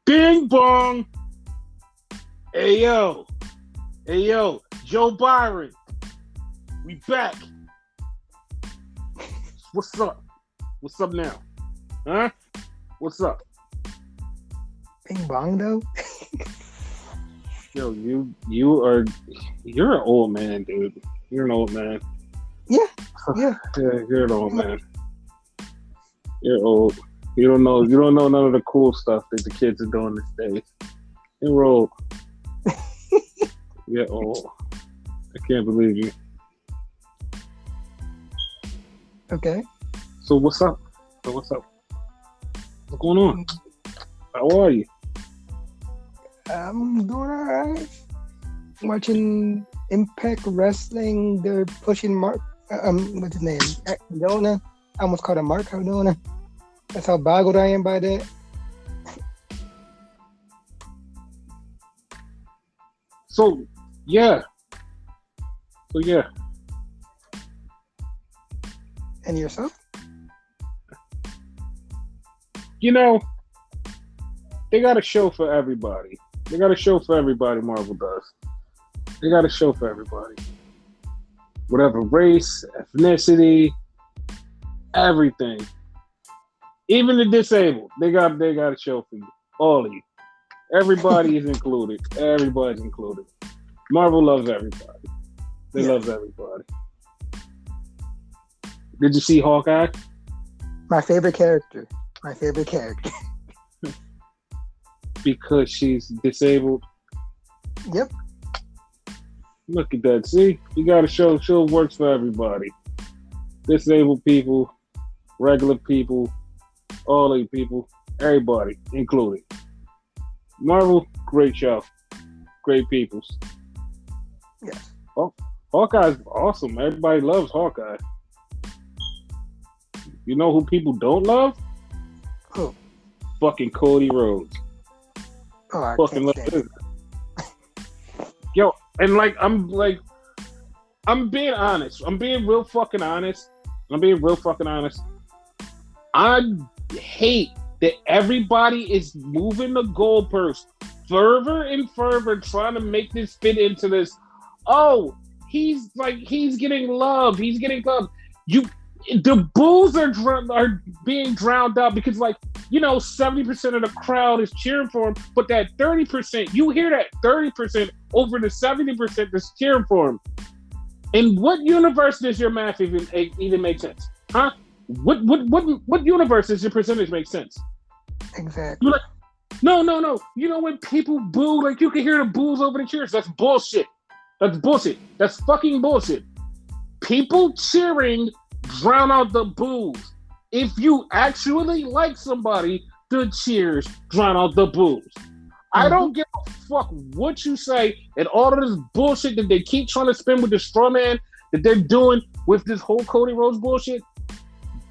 Bing Bong. Hey yo. Hey yo. Joe Byron. We back. What's up? What's up now? Huh? What's up? Bing Bong though? Yo, you're an old man, dude. You're an old man. Yeah. Yeah, you're an old man. You're old. You don't know none of the cool stuff that the kids are doing these days. You're old. You're old. I can't believe you. Okay. So what's up? What's going on? How are you? I'm doing alright. Watching Impact Wrestling. They're pushing Mark. What's his name? Cardona. I almost called him Mark Cardona. That's how boggled I am by that. So yeah. And yourself? You know, they got a show for everybody. Marvel does. They got a show for everybody. Whatever race, ethnicity, everything. Even the disabled, they got a show for you. All of you. Everybody is included. Everybody's included. Marvel loves everybody. They love everybody. Did you see Hawkeye? My favorite character. Because she's disabled. Yep. Look at that. See? You got to show works for everybody. Disabled people, regular people, all of you people, everybody included. Marvel, great show. Great peoples. Yes. Oh, Hawkeye's awesome. Everybody loves Hawkeye. You know who people don't love? Who? Fucking Cody Rhodes. Oh, I Fucking love can't this. Yo, and I'm being honest. I'm being real fucking honest. I hate that everybody is moving the goalpost further and further, trying to make this fit into this. Oh, he's getting love. The Bulls are being drowned out because 70% of the crowd is cheering for him, but that 30%, you hear that 30% over the 70% that's cheering for him. In what universe does your math even make sense? Huh? What universe does your percentage make sense? Exactly. No. You know when people boo, you can hear the boos over the cheers. That's bullshit. That's fucking bullshit. People cheering drown out the boos. If you actually like somebody, the cheers drown out the boos. I don't give a fuck what you say and all of this bullshit that they keep trying to spin with the strawman that they're doing with this whole Cody Rhodes bullshit.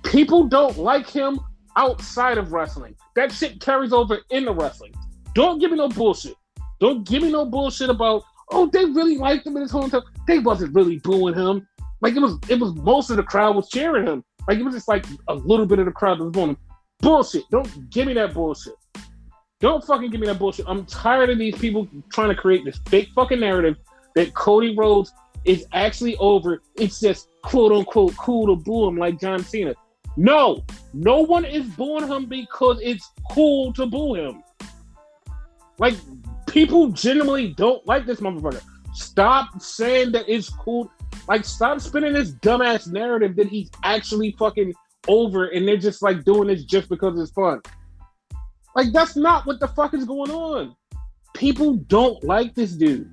People don't like him outside of wrestling. That shit carries over into wrestling. Don't give me no bullshit. Don't give me no bullshit about, they really liked him in his hometown. They wasn't really booing him. It was most of the crowd was cheering him. It was just a little bit of the crowd that was booing him. Bullshit. Don't give me that bullshit. Don't fucking give me that bullshit. I'm tired of these people trying to create this fake fucking narrative that Cody Rhodes is actually over. It's just quote unquote cool to boo him like John Cena. No one is booing him because it's cool to boo him. People genuinely don't like this motherfucker. Stop saying that it's cool. Stop spinning this dumbass narrative that he's actually fucking over and they're just doing this just because it's fun. That's not what the fuck is going on. People don't like this dude.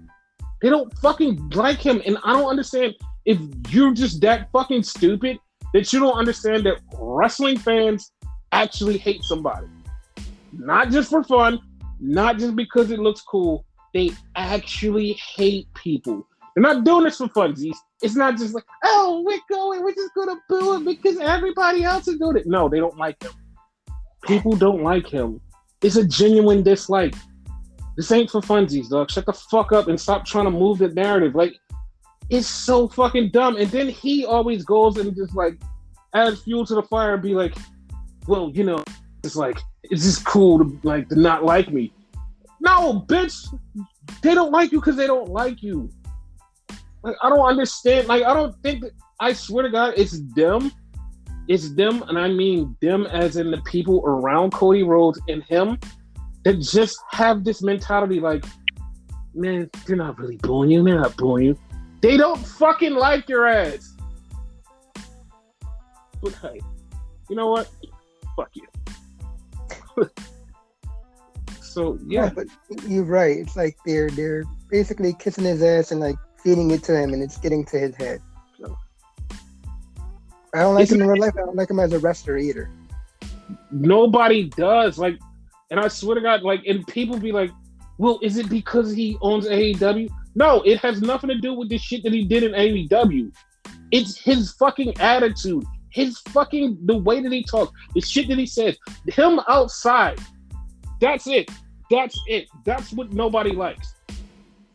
They don't fucking like him. And I don't understand if you're just that fucking stupid that you don't understand that wrestling fans actually hate somebody. Not just for fun, not just because it looks cool. They actually hate people. They're not doing this for funsies. It's not just we're just gonna boo him because everybody else is doing it. No, they don't like him. People don't like him. It's a genuine dislike. This ain't for funsies, dog. Shut the fuck up and stop trying to move the narrative. It's so fucking dumb. And then he always goes and just adds fuel to the fire and be like, well, it's like, it's just cool to not like me. No, bitch, they don't like you because they don't like you. Like, I don't understand. Like, I don't think that, I swear to God, it's them. It's them, and I mean them as in the people around Cody Rhodes and him that just have this mentality like, man, they're not really booing you. They're not booing you. They don't fucking like your ass. But hey, you know what? Fuck you. So yeah, but you're right. It's like they're basically kissing his ass and like feeding it to him, and it's getting to his head. So I don't like him in real life. I don't like him as a wrestler either. Nobody does. Like, and I swear to God, like, and people be like, well, is it because he owns AEW? No, it has nothing to do with the shit that he did in AEW. It's his fucking attitude, his fucking, the way that he talks, the shit that he says, him outside. That's it. That's it. That's what nobody likes.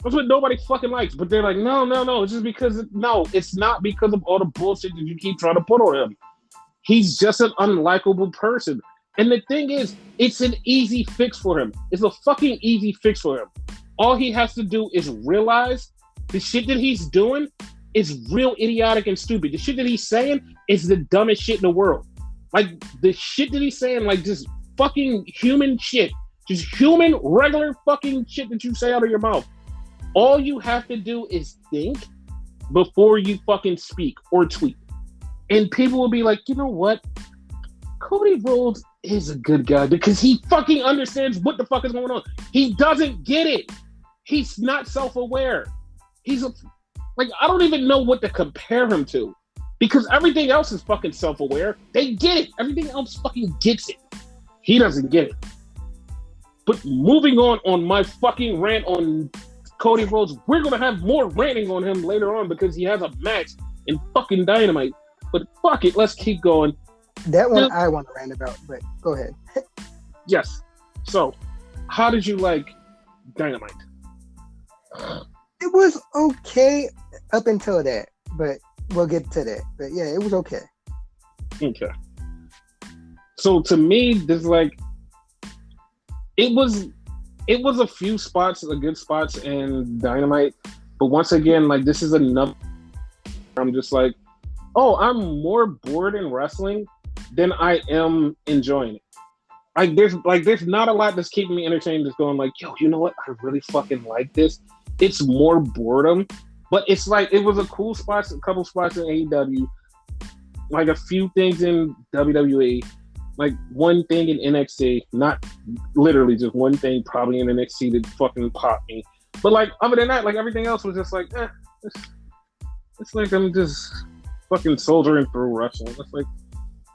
That's what nobody fucking likes. But they're like, no. It's just because, no, it's not because of all the bullshit that you keep trying to put on him. He's just an unlikable person. And the thing is, it's an easy fix for him. It's a fucking easy fix for him. All he has to do is realize the shit that he's doing is real idiotic and stupid. The shit that he's saying is the dumbest shit in the world. Like, the shit that he's saying, like, just fucking human shit. Just human, regular fucking shit that you say out of your mouth. All you have to do is think before you fucking speak or tweet. And people will be like, you know what? Cody Rhodes is a good guy because he fucking understands what the fuck is going on. He doesn't get it. He's not self-aware. He's like, I don't even know what to compare him to because everything else is fucking self-aware. They get it. Everything else fucking gets it. He doesn't get it. But moving on my fucking rant on Cody Rhodes, we're going to have more ranting on him later on because he has a match in fucking Dynamite. But fuck it, let's keep going. That one I want to rant about, but go ahead. Yes. So, how did you like Dynamite? It was okay up until that, but we'll get to that. But yeah, it was okay. Okay. So to me, this like it was a few spots, good spots in Dynamite, but once again, like this is another. I'm just like, oh, I'm more bored in wrestling than I am enjoying it. There's not a lot that's keeping me entertained. That's going like, yo, you know what? I really fucking like this. It's more boredom, but it's like it was a cool spots, a couple spots in AEW, like a few things in WWE, like one thing in NXT, not literally just one thing, probably in NXT that fucking popped me. But like other than that, like everything else was just like, it's like I'm just fucking soldiering through wrestling. It's like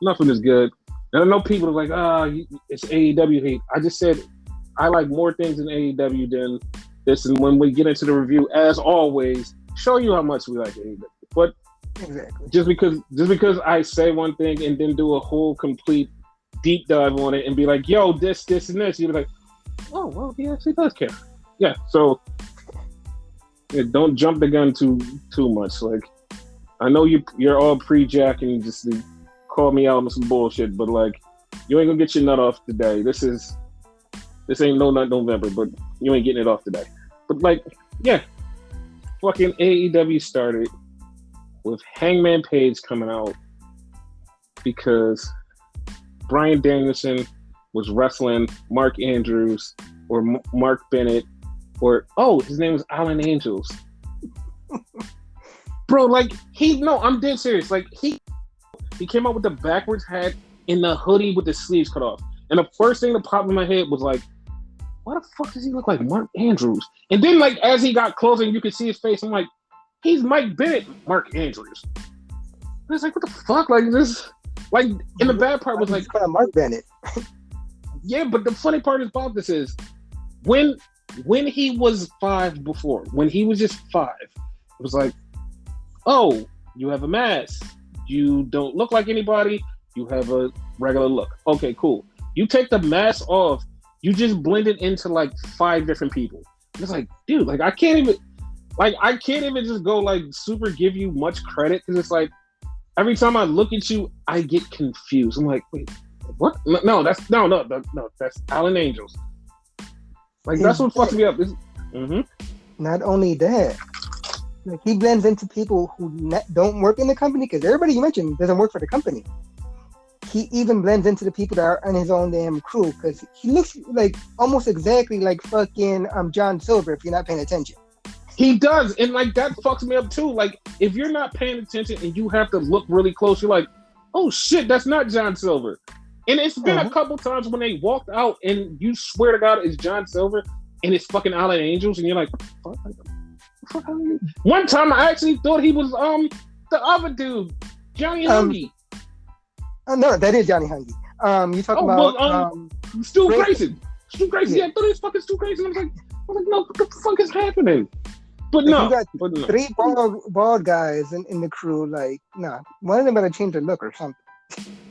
nothing is good. And I know people are like, it's AEW hate. I just said I like more things in AEW than this. And when we get into the review, as always, show you how much we like AEW. But exactly, just because I say one thing and then do a whole complete deep dive on it and be like, yo, this, and this, you'll be like, oh, well, he actually does care. Yeah, so don't jump the gun too much. Like, I know you're all pre-jack and just call me out on some bullshit, but like, you ain't gonna get your nut off today. This ain't no nut November, but you ain't getting it off today. But like, yeah, fucking AEW started with Hangman Page coming out because Bryan Danielson was wrestling Mark Andrews or Mark Bennett or his name was Alan Angels. Bro, like I'm dead serious. Like he came out with the backwards hat and the hoodie with the sleeves cut off. And the first thing that popped in my head was like, why the fuck does he look like Mark Andrews? And then like as he got closer and you could see his face, I'm like, he's Mike Bennett, Mark Andrews. I was like, what the fuck? Like this, like, and the bad part was like, Mark Bennett. Yeah, but the funny part about this is when he was 5 before, when he was just 5, it was like, oh, you have a mask. You don't look like anybody. You have a regular look. Okay, cool. You take the mask off, you just blended into like 5 different people. It's like, dude, like I can't even just go like super give you much credit because it's like every time I look at you, I get confused. I'm like, wait, What? No, that's that's Allen Angels. Like that's what fucks me up. Not only that, like he blends into people who don't work in the company because everybody you mentioned doesn't work for the company. He even blends into the people that are on his own damn crew because he looks like almost exactly like fucking John Silver if you're not paying attention. He does, and like that fucks me up too. Like if you're not paying attention and you have to look really close, you're like, oh shit, that's not John Silver. And it's been a couple times when they walked out and you swear to God it's John Silver and it's fucking Allen Angels and you're like, fuck. One time I actually thought he was the other dude, Johnny Hungy. No, that is Johnny Hungy. You talking about Stu Grayson. Stu Grayson, yeah, I thought it was fucking Stu Grayson. I was like, no, what the fuck is happening? But no, you got three bald guys in the crew. Like, nah, one of them better change their look or something.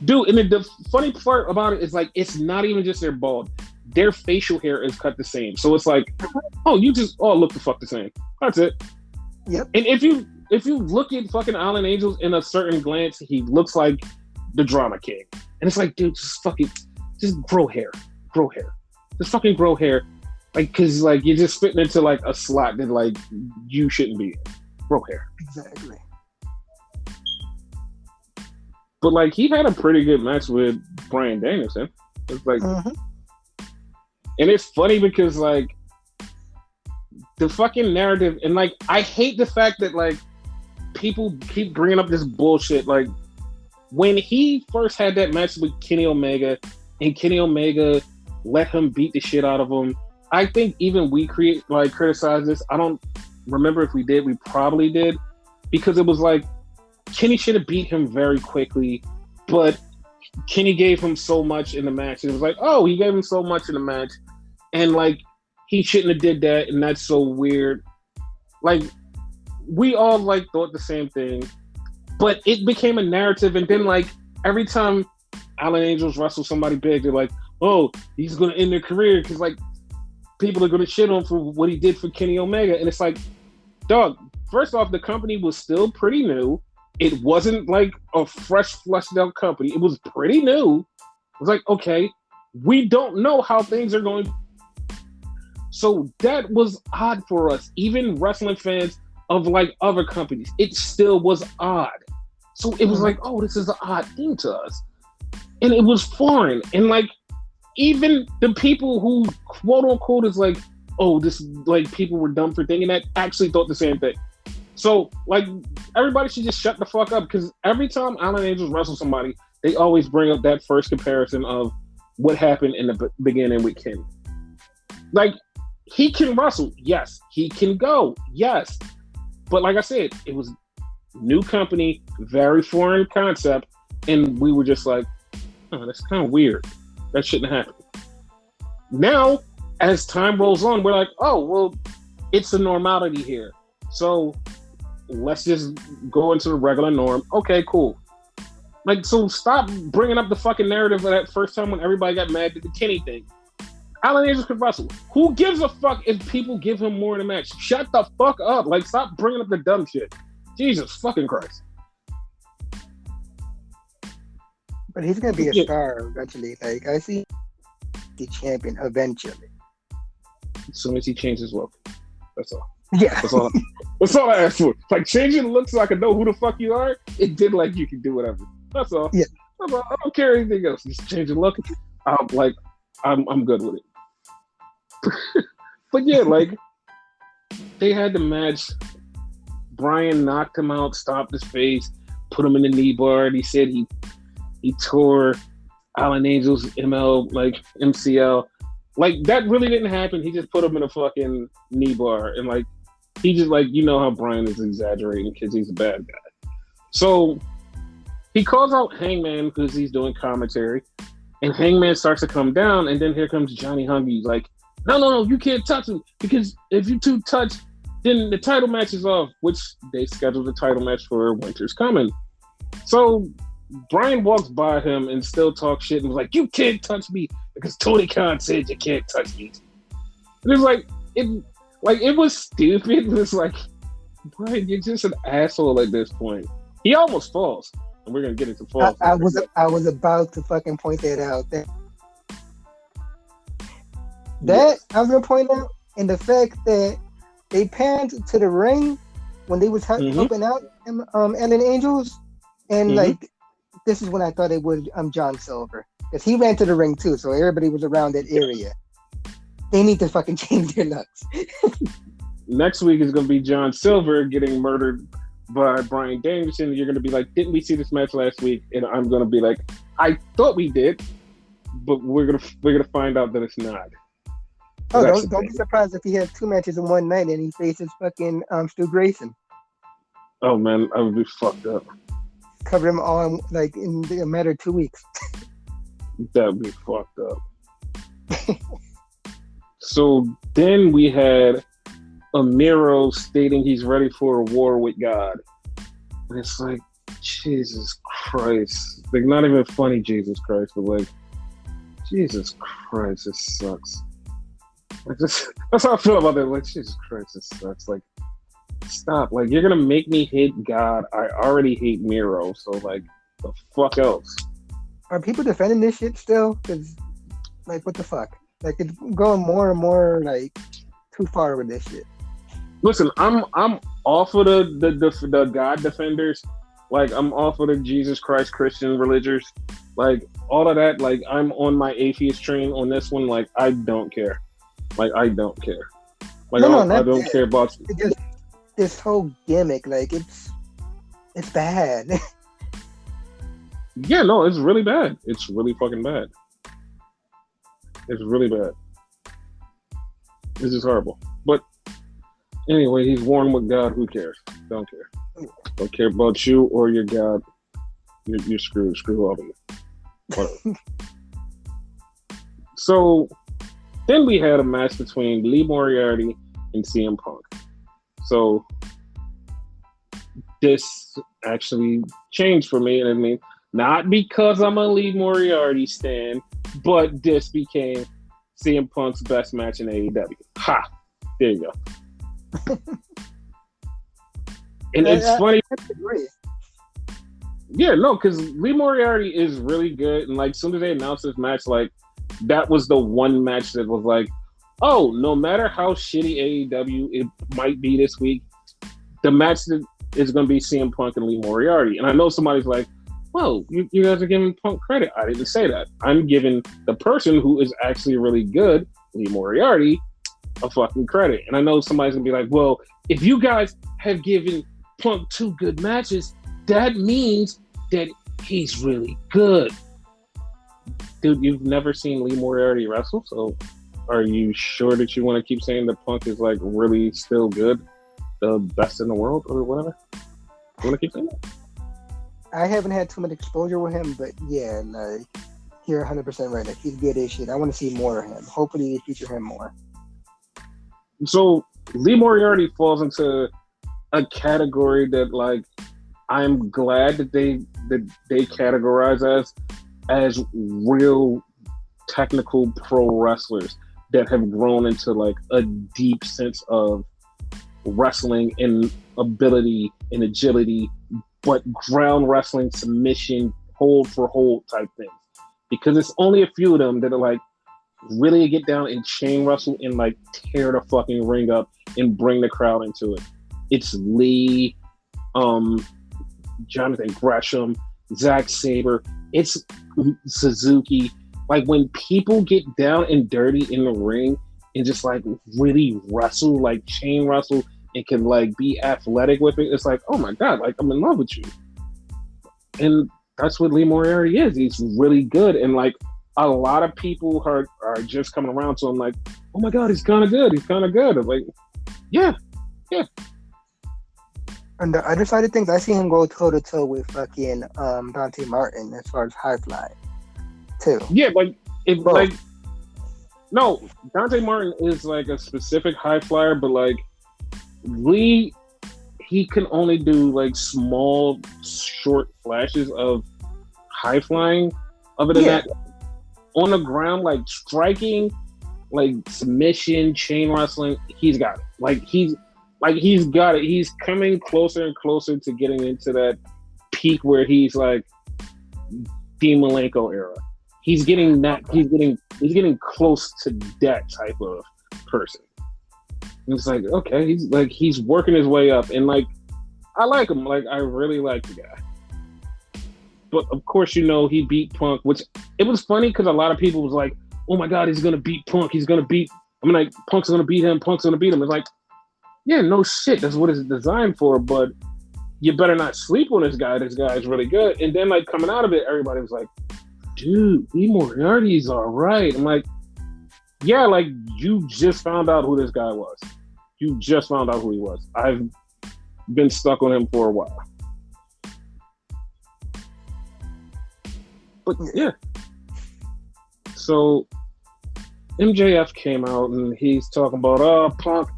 Dude, and the funny part about it is like it's not even just their bald; their facial hair is cut the same. So it's like, oh, you just all look the fuck the same. That's it. Yep. And if you look at fucking Allen Angels in a certain glance, he looks like the drama king. And it's like, dude, just grow hair, just fucking grow hair. Like, cause like you're just fitting into like a slot that like you shouldn't be in. Grow hair. Exactly. But like he had a pretty good match with Bryan Danielson. It's like, and it's funny because like the fucking narrative, and like I hate the fact that like people keep bringing up this bullshit. Like when he first had that match with Kenny Omega, and Kenny Omega let him beat the shit out of him. I think even we criticized this. I don't remember if we did. We probably did because it was like Kenny should have beat him very quickly, but Kenny gave him so much in the match. It was like, oh, he gave him so much in the match, and like he shouldn't have did that, and that's so weird. Like we all like thought the same thing, but it became a narrative, and then like every time Allen Angels wrestle somebody big, they're like, oh, he's gonna end their career because like people are gonna shit on for what he did for Kenny Omega, and it's like, dog. First off, the company was still pretty new. It wasn't like a fresh, fleshed out company. It was pretty new. It was like, okay, we don't know how things are going. So that was odd for us. Even wrestling fans of like other companies, it still was odd. So it was like, oh, this is an odd thing to us. And it was foreign. And like, even the people who quote unquote is like, oh, this like people were dumb for thinking that actually thought the same thing. So, like, everybody should just shut the fuck up because every time Allen Angels wrestle somebody, they always bring up that first comparison of what happened in the beginning with Kenny. Like, he can wrestle, yes. He can go, yes. But like I said, it was new company, very foreign concept, and we were just like, oh, that's kind of weird. That shouldn't happen. Now, as time rolls on, we're like, oh, well, it's a normality here. So let's just go into the regular norm. Okay, cool. Like, so stop bringing up the fucking narrative of that first time when everybody got mad at the Kenny thing. Allen Angels could wrestle. Who gives a fuck if people give him more in a match? Shut the fuck up. Like, stop bringing up the dumb shit. Jesus fucking Christ. But he's gonna be a star eventually. Like, I see the champion eventually. As soon as he changes look. That's all. Yeah. That's all I asked for. Like, changing looks so I can know who the fuck you are. It did like you can do whatever. That's all. Yeah. That's all. I don't care anything else. Just change the look. I'm good with it. But yeah, like they had the match. Bryan knocked him out, stopped his face, put him in the knee bar, and he said he tore Allen Angel's MCL. Like, that really didn't happen. He just put him in a fucking knee bar. And, like, he just, like, you know how Bryan is exaggerating because he's a bad guy. So, he calls out Hangman because he's doing commentary. And Hangman starts to come down. And then here comes Johnny Hungy. He's like, no, you can't touch him. Because if you two touch, then the title match is off. Which they scheduled the title match for Winter's Coming. So, Bryan walks by him and still talks shit and was like, you can't touch me because Tony Khan said you can't touch me. And it was like, it was stupid. It was like, Bryan, you're just an asshole at this point. He almost falls. and we're gonna get into falls. I was about to fucking point that out. That I was gonna point out, and the fact that they panned to the ring when they was helping out Ellen Angels, and like this is when I thought it would John Silver, because he ran to the ring too, so everybody was around that area. They need to fucking change their looks. Next week is gonna be John Silver getting murdered by Bryan Danielson. You're gonna be like, didn't we see this match last week? And I'm gonna be like, I thought we did, but we're gonna find out that it's not. Oh, don't be surprised if he has 2 matches in one night and he faces fucking Stu Grayson. Oh man, I would be fucked up. Cover him all in a matter of 2 weeks. That would be fucked up. So then we had Amiro stating he's ready for a war with God. And it's like, Jesus Christ. Like, not even funny Jesus Christ, but like, Jesus Christ, it sucks. Like, that's how I feel about that. Like, Jesus Christ, it sucks. Like, stop. Like, you're gonna make me hate God. I already hate Miro, so like, the fuck else? Are people defending this shit still? Because, like, what the fuck? Like, it's going more and more like too far with this shit. Listen, I'm off of the God defenders. Like, I'm off of the Jesus Christ Christian religions. Like, all of that. Like, I'm on my atheist train on this one. Like, I don't care. Like, I don't care. Like, I don't care about just this whole gimmick. Like, it's bad. Yeah, no, it's really bad. It's really fucking bad. It's really bad. This is horrible. But anyway, he's warned with God. Who cares? Don't care. Don't care about you or your God. You're screwed. Screw all of you. Whatever. So then we had a match between Lee Moriarty and CM Punk. So this actually changed for me. And I mean, not because I'm a Lee Moriarty stan, but this became CM Punk's best match in AEW. Ha! There you go. And it's funny. Yeah, no, because Lee Moriarty is really good. And like, as soon as they announced this match, like, that was the one match that was like, oh, no matter how shitty AEW it might be this week, the match that is going to be CM Punk and Lee Moriarty. And I know somebody's like, well, you guys are giving Punk credit. I didn't say that. I'm giving the person who is actually really good, Lee Moriarty, a fucking credit. And I know somebody's going to be like, well, if you guys have given Punk 2 good matches, that means that he's really good. Dude, you've never seen Lee Moriarty wrestle, so are you sure that you want to keep saying that Punk is like really still good, the best in the world, or whatever? You want to keep saying that? I haven't had too much exposure with him, but yeah, like, you're 100% right. Like, he's good as shit. I want to see more of him. Hopefully they feature him more. So Lee Moriarty falls into a category that, like, I'm glad that they categorize as real technical pro wrestlers that have grown into like a deep sense of wrestling and ability and agility, but ground wrestling, submission, hold for hold type things. Because it's only a few of them that are like really get down and chain wrestle and like tear the fucking ring up and bring the crowd into it. It's Lee, Jonathan Gresham, Zack Sabre, it's Suzuki. Like, when people get down and dirty in the ring and just like really wrestle, like chain wrestle, and can like be athletic with it, it's like, oh my God, like, I'm in love with you. And that's what Lee Moriarty is. He's really good. And like, a lot of people are just coming around to him like, oh my God, he's kind of good. He's kind of good. I'm like, yeah. On the other side of things, I see him go toe to toe with fucking Dante Martin as far as high fly, too. Yeah, like like no, Dante Martin is like a specific high flyer, but like Lee, he can only do like small, short flashes of high flying. Other than that, on the ground, like striking, like submission, chain wrestling, he's got it. Like he's got it. He's coming closer and closer to getting into that peak where he's like Dean Malenko era. He's getting that. He's getting close to that type of person. And it's like, okay, he's working his way up, and like I like him. Like I really like the guy. But of course, you know, he beat Punk, which it was funny because a lot of people was like, "Oh my God, he's gonna beat Punk. Punk's gonna beat him. Punk's gonna beat him." It's like, yeah, no shit. That's what it's designed for. But you better not sleep on this guy. This guy is really good. And then like coming out of it, everybody was like, "Dude, Lee Moriarty's all right." I'm like, yeah, like you just found out who this guy was. You just found out who he was. I've been stuck on him for a while. But yeah. So MJF came out and he's talking about, Punk,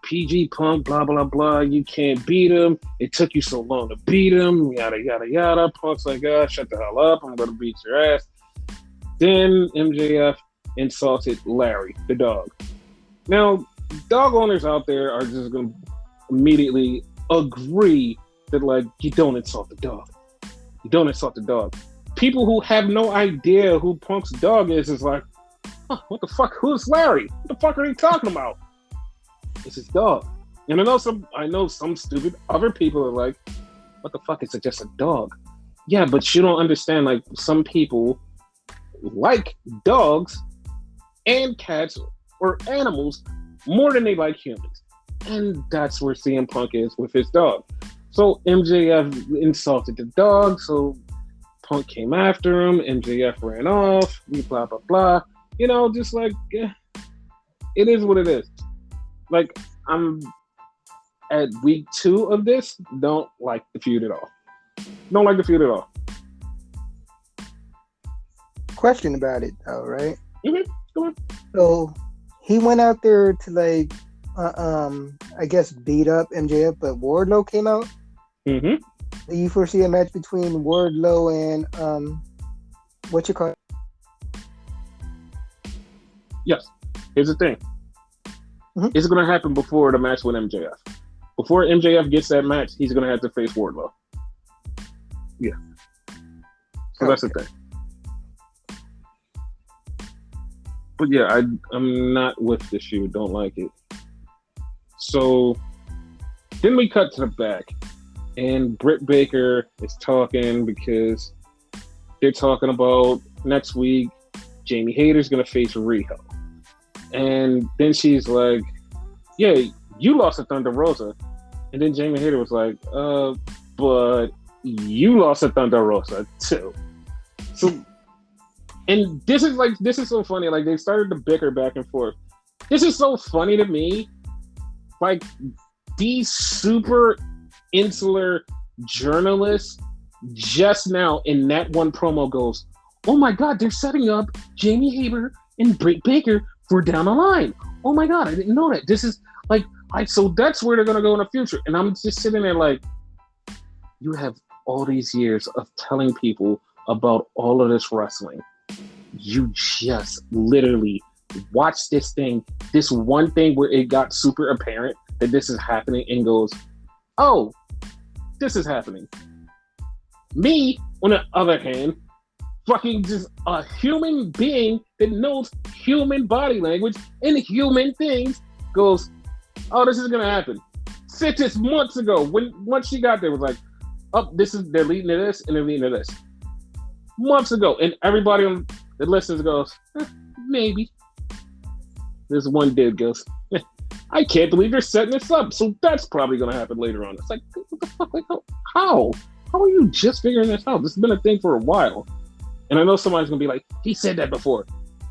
PG Punk, blah, blah, blah. You can't beat him. It took you so long to beat him, yada, yada, yada. Punk's like, shut the hell up. I'm going to beat your ass. Then MJF insulted Larry, the dog. Now, dog owners out there are just going to immediately agree that, like, you don't insult the dog. You don't insult the dog. People who have no idea who Punk's dog is like, what the fuck? Who's Larry? What the fuck are they talking about? It's his dog. And I know some stupid other people are like, what the fuck? Is it just a dog? Yeah, but you don't understand, like, some people like dogs and cats or animals more than they like humans. And that's where CM Punk is with his dog. So MJF insulted the dog, so Punk came after him, MJF ran off, blah, blah, blah. You know, just like, it is what it is. Like, I'm at week 2 of this, don't like the feud at all. Don't like the feud at all. Question about it, though, right? Mm-hmm. Go on. So, he went out there to, like, I guess beat up MJF, but Wardlow came out? Mm-hmm. Do you foresee a match between Wardlow and, what you call it? Yes. Here's the thing. Mm-hmm. It's going to happen before the match with MJF. Before MJF gets that match, he's going to have to face Wardlow. Yeah. So that's the thing. But yeah, I'm not with this feud. Don't like it. So then we cut to the back, and Britt Baker is talking because they're talking about next week Jamie Hayter's going to face Riho. And then she's like, yeah, you lost to Thunder Rosa. And then Jamie Hayter was like, but you lost to Thunder Rosa too. So, and this is so funny. Like, they started to bicker back and forth. This is so funny to me. Like, these super insular journalists just now in that one promo goes, oh my God, they're setting up Jamie Hayter and Britt Baker for down the line. Oh my God, I didn't know that. This is like, so that's where they're going to go in the future. And I'm just sitting there like, you have all these years of telling people about all of this wrestling. You just literally watch this thing, this one thing where it got super apparent that this is happening and goes, oh, this is happening. Me, on the other hand, fucking just a human being that knows human body language and human things goes, oh, this is gonna happen. Since it's months ago, once she got there, was like, oh, they're leading to this and they're leading to this. Months ago, and everybody on the listens goes, maybe. This one dude goes, I can't believe they're setting this up, so that's probably gonna happen later on. It's like, what the fuck? Like, how? How are you just figuring this out? This has been a thing for a while. And I know somebody's gonna be like, he said that before.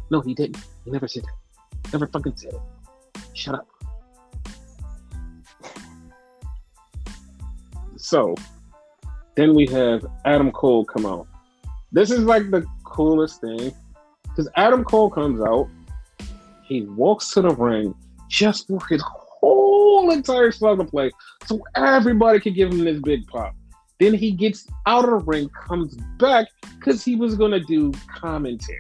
No, he didn't. He never said that. Never fucking said it. Shut up. So, then we have Adam Cole come out. This is like the coolest thing. Because Adam Cole comes out, he walks to the ring just for his whole entire slug to play. So everybody could give him this big pop. Then he gets out of the ring, comes back, because he was going to do commentary.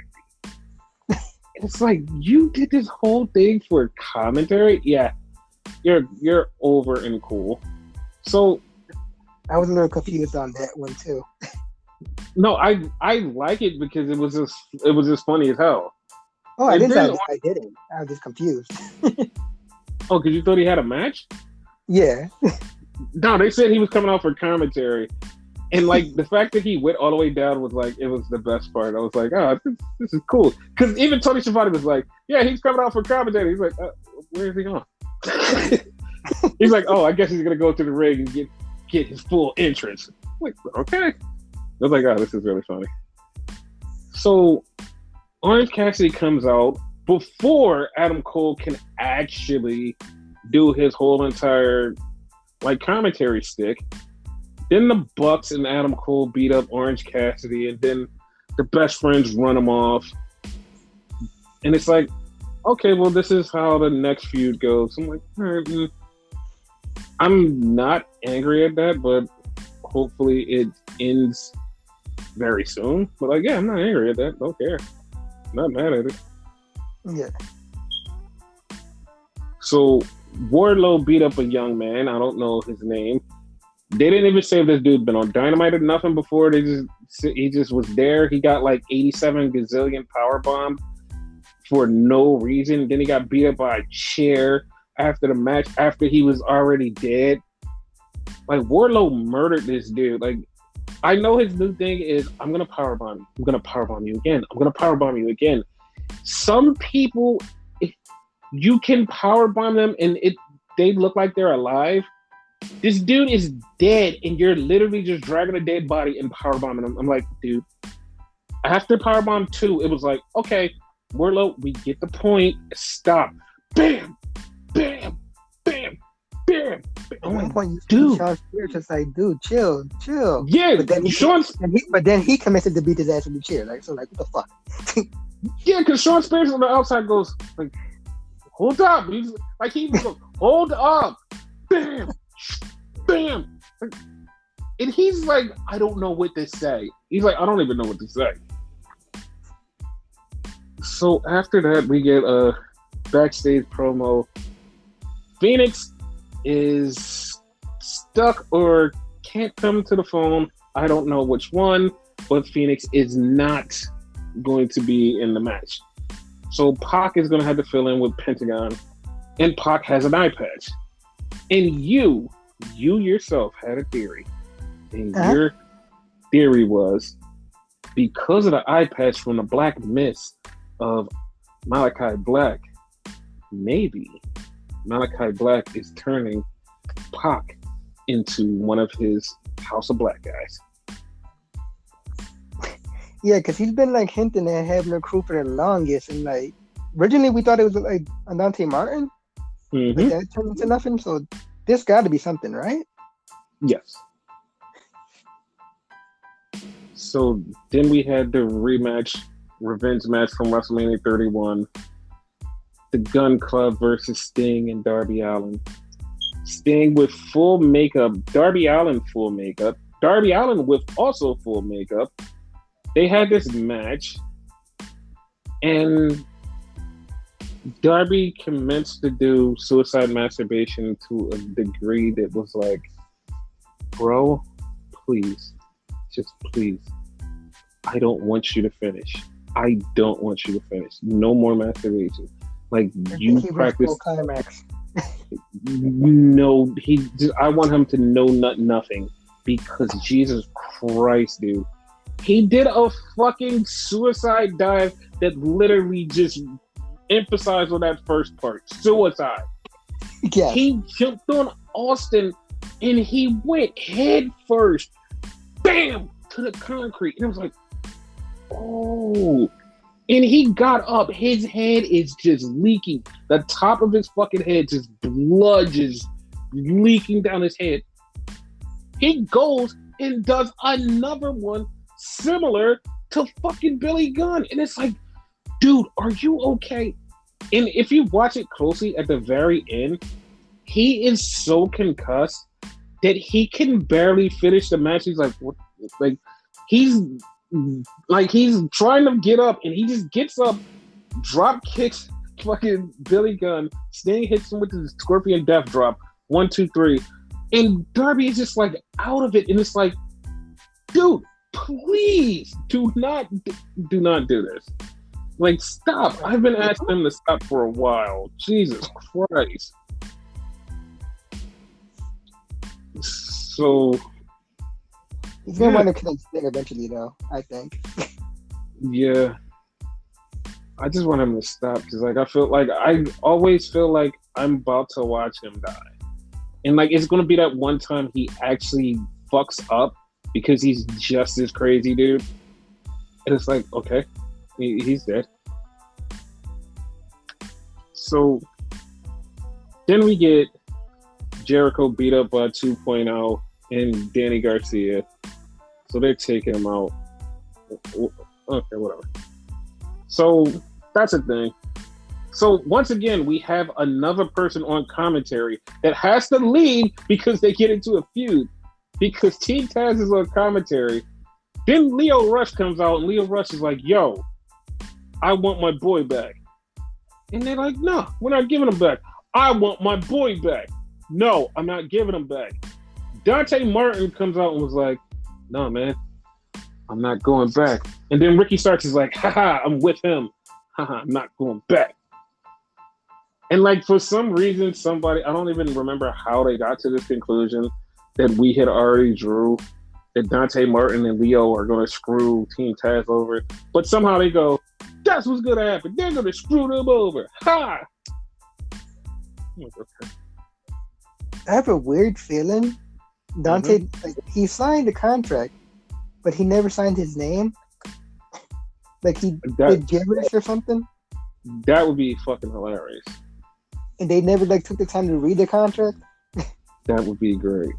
It's like, you did this whole thing for commentary? Yeah, you're over and cool. So I was a little confused on that one too. No, I like it because it was just funny as hell. Oh, I And didn't. then, I didn't. I was just confused. oh, because you thought he had a match? Yeah. No, they said he was coming out for commentary. And like the fact that he went all the way down was like, it was the best part. I was like, oh, this is cool. Because even Tony Schiavone was like, yeah, he's coming out for commentary. He's like, where is he going? He's like, oh, I guess he's gonna go to the ring and get his full entrance. I'm like, okay. I was like, oh, this is really funny. So Orange Cassidy comes out before Adam Cole can actually do his whole entire like commentary stick. Then the Bucks and Adam Cole beat up Orange Cassidy, and then the Best Friends run him off. And it's like, okay, well, this is how the next feud goes. I'm like, all right, I'm not angry at that, but hopefully it ends very soon. But like, yeah, I'm not angry at that. Don't care. Not mad at it. Yeah. So Wardlow beat up a young man. I don't know his name. They didn't even say if this dude been on Dynamite or nothing before. He just was there. He got like 87 gazillion powerbombed for no reason. Then he got beat up by a chair after the match, after he was already dead. Like, Wardlow murdered this dude. Like, I know his new thing is, I'm going to powerbomb you. I'm going to powerbomb you again. I'm going to powerbomb you again. Some people, you can powerbomb them and they look like they're alive. This dude is dead, and you're literally just dragging a dead body and powerbombing him. I'm like, dude. After powerbomb 2, it was like, okay, Wardlow, we get the point. Stop. Bam, bam, bam, bam. At one point, you dude, Sean Spears just like, dude, chill. Yeah, but then he committed to beat his ass in the chair. Like, so, like, what the fuck? Yeah, because Sean Spears on the outside goes like, hold up. He's like, he goes, hold up. Bam. Bam! And he's like, I don't know what to say. He's like, I don't even know what to say. So after that, we get a backstage promo. Phoenix is stuck or can't come to the phone. I don't know which one, but Phoenix is not going to be in the match. So Pac is going to have to fill in with Pentagon, and Pac has an eye patch. And you yourself had a theory. And your theory was, because of the eye patch from the Black Mist of Malachi Black, maybe Malachi Black is turning Pac into one of his House of Black guys. Yeah, because he's been like hinting at having a crew for the longest. And like, originally we thought it was like Dante Martin. Mm-hmm. But that turned into nothing. So this got to be something, right? Yes. So then we had the rematch, revenge match from WrestleMania 31. The Gun Club versus Sting and Darby Allin. Sting with full makeup. Darby Allin full makeup. Darby Allin with also full makeup. They had this match. And Darby commenced to do suicide masturbation to a degree that was like, bro, please, just please, I don't want you to finish. I don't want you to finish. No more masturbation. Like, you practice. Climax. No, I want him to know nothing, because Jesus Christ, dude. He did a fucking suicide dive that literally just emphasized on that first part. Suicide. Yeah. He jumped on Austin and he went head first, bam, to the concrete. And I was like, oh. And he got up. His head is just leaking. The top of his fucking head, just blood just leaking down his head. He goes and does another one similar to fucking Billy Gunn. And it's like, dude, are you okay? And if you watch it closely at the very end, he is so concussed that he can barely finish the match. He's like, what? He's trying to get up, and he just gets up, drop kicks fucking Billy Gunn. Sting hits him with his Scorpion Death Drop. 1, 2, 3. And Darby is just like out of it, and it's like, dude, please do not do this. Like, stop. I've been asking them to stop for a while. Jesus Christ. So he's gonna want to connect thing eventually, though. I think. Yeah. I just want him to stop because, like, I always feel like I'm about to watch him die, and like it's gonna be that one time he actually fucks up because he's just as crazy, dude. And it's like, okay, he's dead. So then we get Jericho beat up by 2.0 and Danny Garcia. So they're taking him out. Okay, whatever. So that's a thing. So once again, we have another person on commentary that has to leave because they get into a feud. Because Team Taz is on commentary. Then Lio Rush comes out and Lio Rush is like, yo, I want my boy back. And they're like, no, we're not giving him back. I want my boy back. No, I'm not giving him back. Dante Martin comes out and was like, no, man, I'm not going back. And then Ricky Starks is like, haha, I'm with him. Haha, I'm not going back. And like, for some reason, somebody, I don't even remember how they got to this conclusion that we had already drew, that Dante Martin and Leo are going to screw Team Taz over. But somehow they go, that's what's going to happen. They're going to screw them over. Ha! Okay. I have a weird feeling. Dante, like, he signed the contract, but he never signed his name. Like he did gibberish or something. That would be fucking hilarious. And they never like took the time to read the contract. That would be great.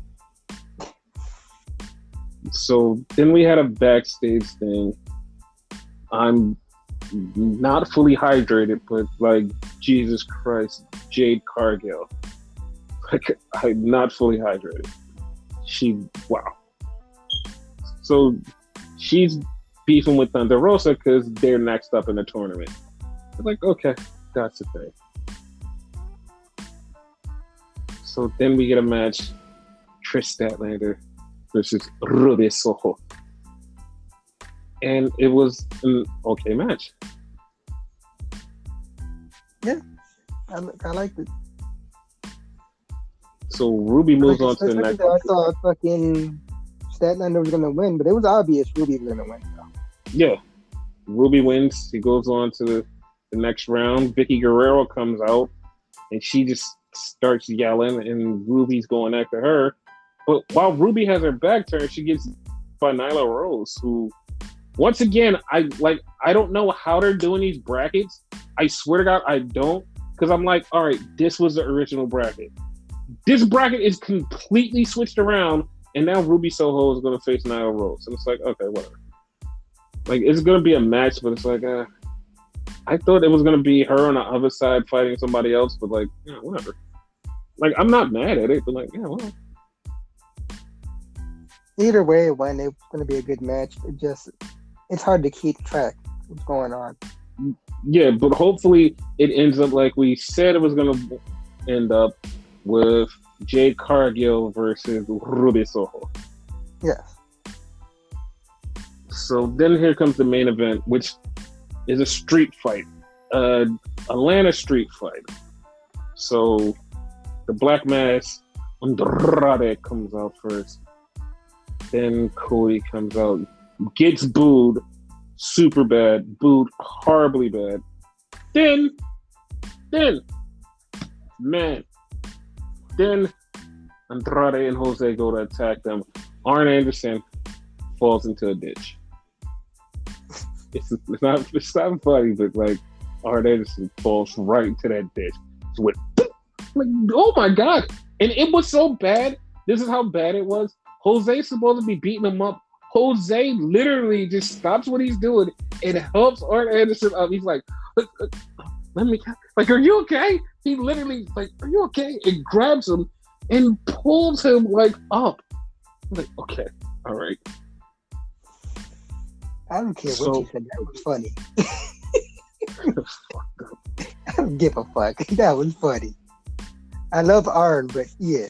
So then we had a backstage thing. I'm not fully hydrated, but like, Jesus Christ, Jade Cargill. Like, I'm not fully hydrated. Wow. So she's beefing with Thunder Rosa because they're next up in the tournament. I'm like, okay, that's the thing. So then we get a match, Trish Statlander versus Ruby Soho. And it was an okay match. Yeah, I liked it. So Ruby moves on to the next. I thought fucking Statlander was gonna win, but it was obvious Ruby was gonna win. So. Yeah, Ruby wins. He goes on to the next round. Vicky Guerrero comes out, and she just starts yelling, and Ruby's going after her. But while Ruby has her back turned, she gets by Nyla Rose, who, once again, I don't know how they're doing these brackets. I swear to God, I don't, because I'm like, all right, this was the original bracket. This bracket is completely switched around, and now Ruby Soho is going to face Nyla Rose. And it's like, okay, whatever. Like, it's going to be a match, but it's like, I thought it was going to be her on the other side fighting somebody else, but like, yeah, whatever. Like, I'm not mad at it, but like, yeah, well. Either way, when it's going to be a good match, it's hard to keep track of what's going on. Yeah, but hopefully it ends up like we said it was going to end up, with Jade Cargill versus Ruby Soho. Yes. So then here comes the main event, which is a street fight, Atlanta street fight. So the Black Mass, Andrade comes out first. Then Cody comes out, gets booed super bad, booed horribly bad. Then, Andrade and Jose go to attack them. Arn Anderson falls into a ditch. It's not funny, but like, Arn Anderson falls right into that ditch. It's with, like, oh my God. And it was so bad. This is how bad it was. Jose's supposed to be beating him up. Jose literally just stops what he's doing and helps Arn Anderson up. He's like, let me, like, are you okay? He literally, like, are you okay? And grabs him and pulls him, like, up. I'm like, okay, all right. I don't care what you said. That was funny. I don't give a fuck. That was funny. I love Arn, but yeah.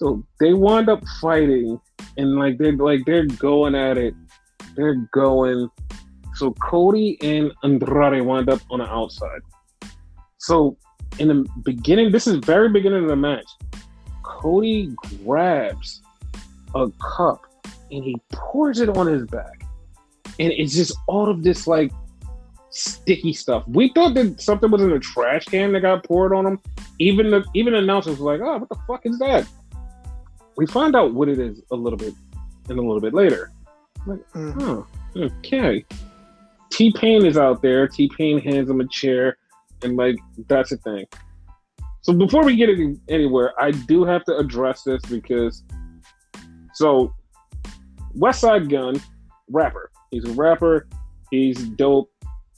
So they wind up fighting, and they're going at it. They're going. So Cody and Andrade wind up on the outside. So in the beginning, this is very beginning of the match. Cody grabs a cup and he pours it on his back, and it's just all of this like sticky stuff. We thought that something was in a trash can that got poured on him. Even the announcers were like, "Oh, what the fuck is that?" We find out what it is a little bit later. Like, okay. T-Pain is out there. T-Pain hands him a chair, and like that's the thing. So before we get anywhere, I do have to address this because West Side Gun, rapper. He's a rapper. He's dope.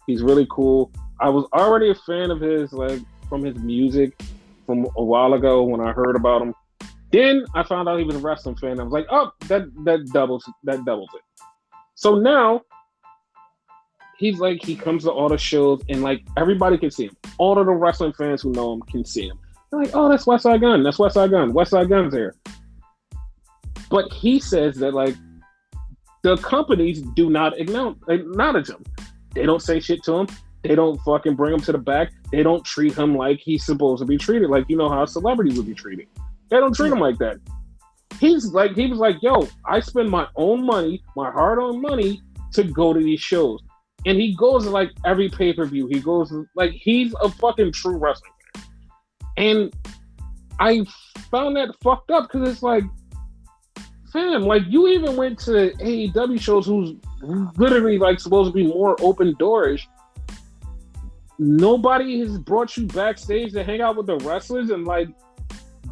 He's really cool. I was already a fan of his, like from his music from a while ago when I heard about him. Then I found out he was a wrestling fan. I was like, oh, that doubles it. So now he's like, he comes to all the shows and like everybody can see him. All of the wrestling fans who know him can see him. They're like, oh, that's West Side Gun. That's West Side Gun. West Side Gun's there. But he says that like the companies do not acknowledge him. They don't say shit to him. They don't fucking bring him to the back. They don't treat him like he's supposed to be treated. Like, you know how a celebrity would be treated. They don't treat him like that. He was like, yo, I spend my own money, my hard-earned money to go to these shows. And he goes to like every pay-per-view. He goes like he's a fucking true wrestling fan. And I found that fucked up because it's like, fam, like you even went to AEW shows who's literally like supposed to be more open doorish. Nobody has brought you backstage to hang out with the wrestlers and like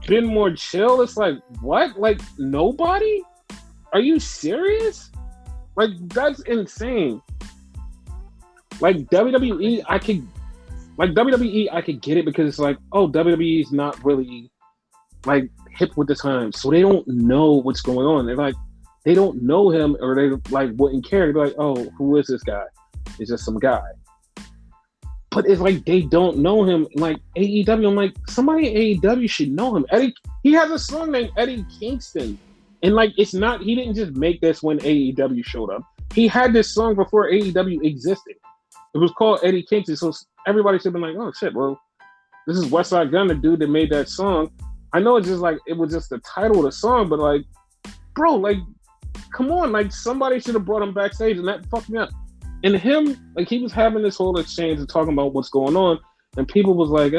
been more chill. It's like, what? Like nobody? Are you serious? Like that's insane. Like WWE, I could get it because it's like, oh, WWE is not really like hip with the times, so they don't know what's going on. They're like, they don't know him, or they like wouldn't care. They'd be like, oh, who is this guy? It's just some guy. But it's like they don't know him. Like AEW, I'm like, somebody at AEW should know him. He has a song named Eddie Kingston, and like it's not. He didn't just make this when AEW showed up. He had this song before AEW existed. It was called Eddie Kingston, so everybody should have been like, oh shit, well, this is West Side Gun, the dude that made that song. I know it's just like, it was just the title of the song, but like, bro, like, come on, like somebody should have brought him backstage, and that fucked me up. And him, like he was having this whole exchange and talking about what's going on, and people was like,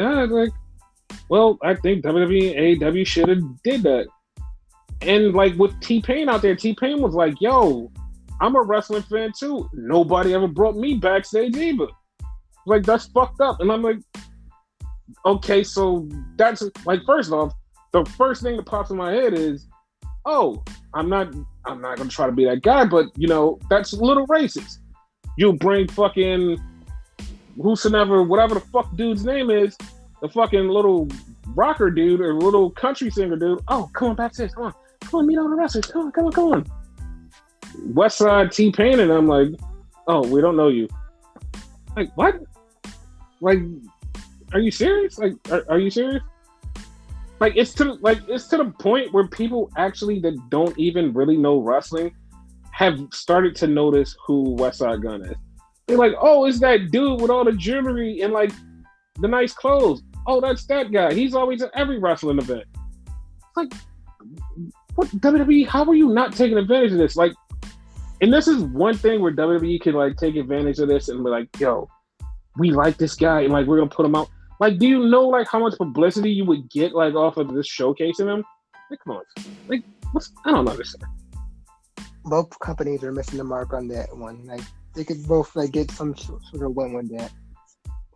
well, I think WWE and AEW should have did that. And like with T-Pain out there, T-Pain was like, yo, I'm a wrestling fan too. Nobody ever brought me backstage either. Like, that's fucked up. And I'm like, okay, so that's like, first off, the first thing that pops in my head is, oh, I'm not gonna try to be that guy, but you know, that's a little racist. You bring fucking whosoever, whatever the fuck dude's name is, the fucking little rocker dude or little country singer dude. Oh, come on backstage, come on, meet all the wrestlers, come on. Westside T-Pain, and I'm like, oh, we don't know you. Like, what? Like, are you serious? Like, are you serious? Like, it's to the point where people actually that don't even really know wrestling have started to notice who Westside Gun is. They're like, oh, it's that dude with all the jewelry and like the nice clothes. Oh, that's that guy. He's always at every wrestling event. It's like, what, WWE? How are you not taking advantage of this? Like, and this is one thing where WWE can like take advantage of this and be like, yo, we like this guy and like we're gonna put him out. Like, do you know like how much publicity you would get like off of this showcasing him? Like, come on, like I don't understand. Both companies are missing the mark on that one. Like they could both like get some sort of win with that.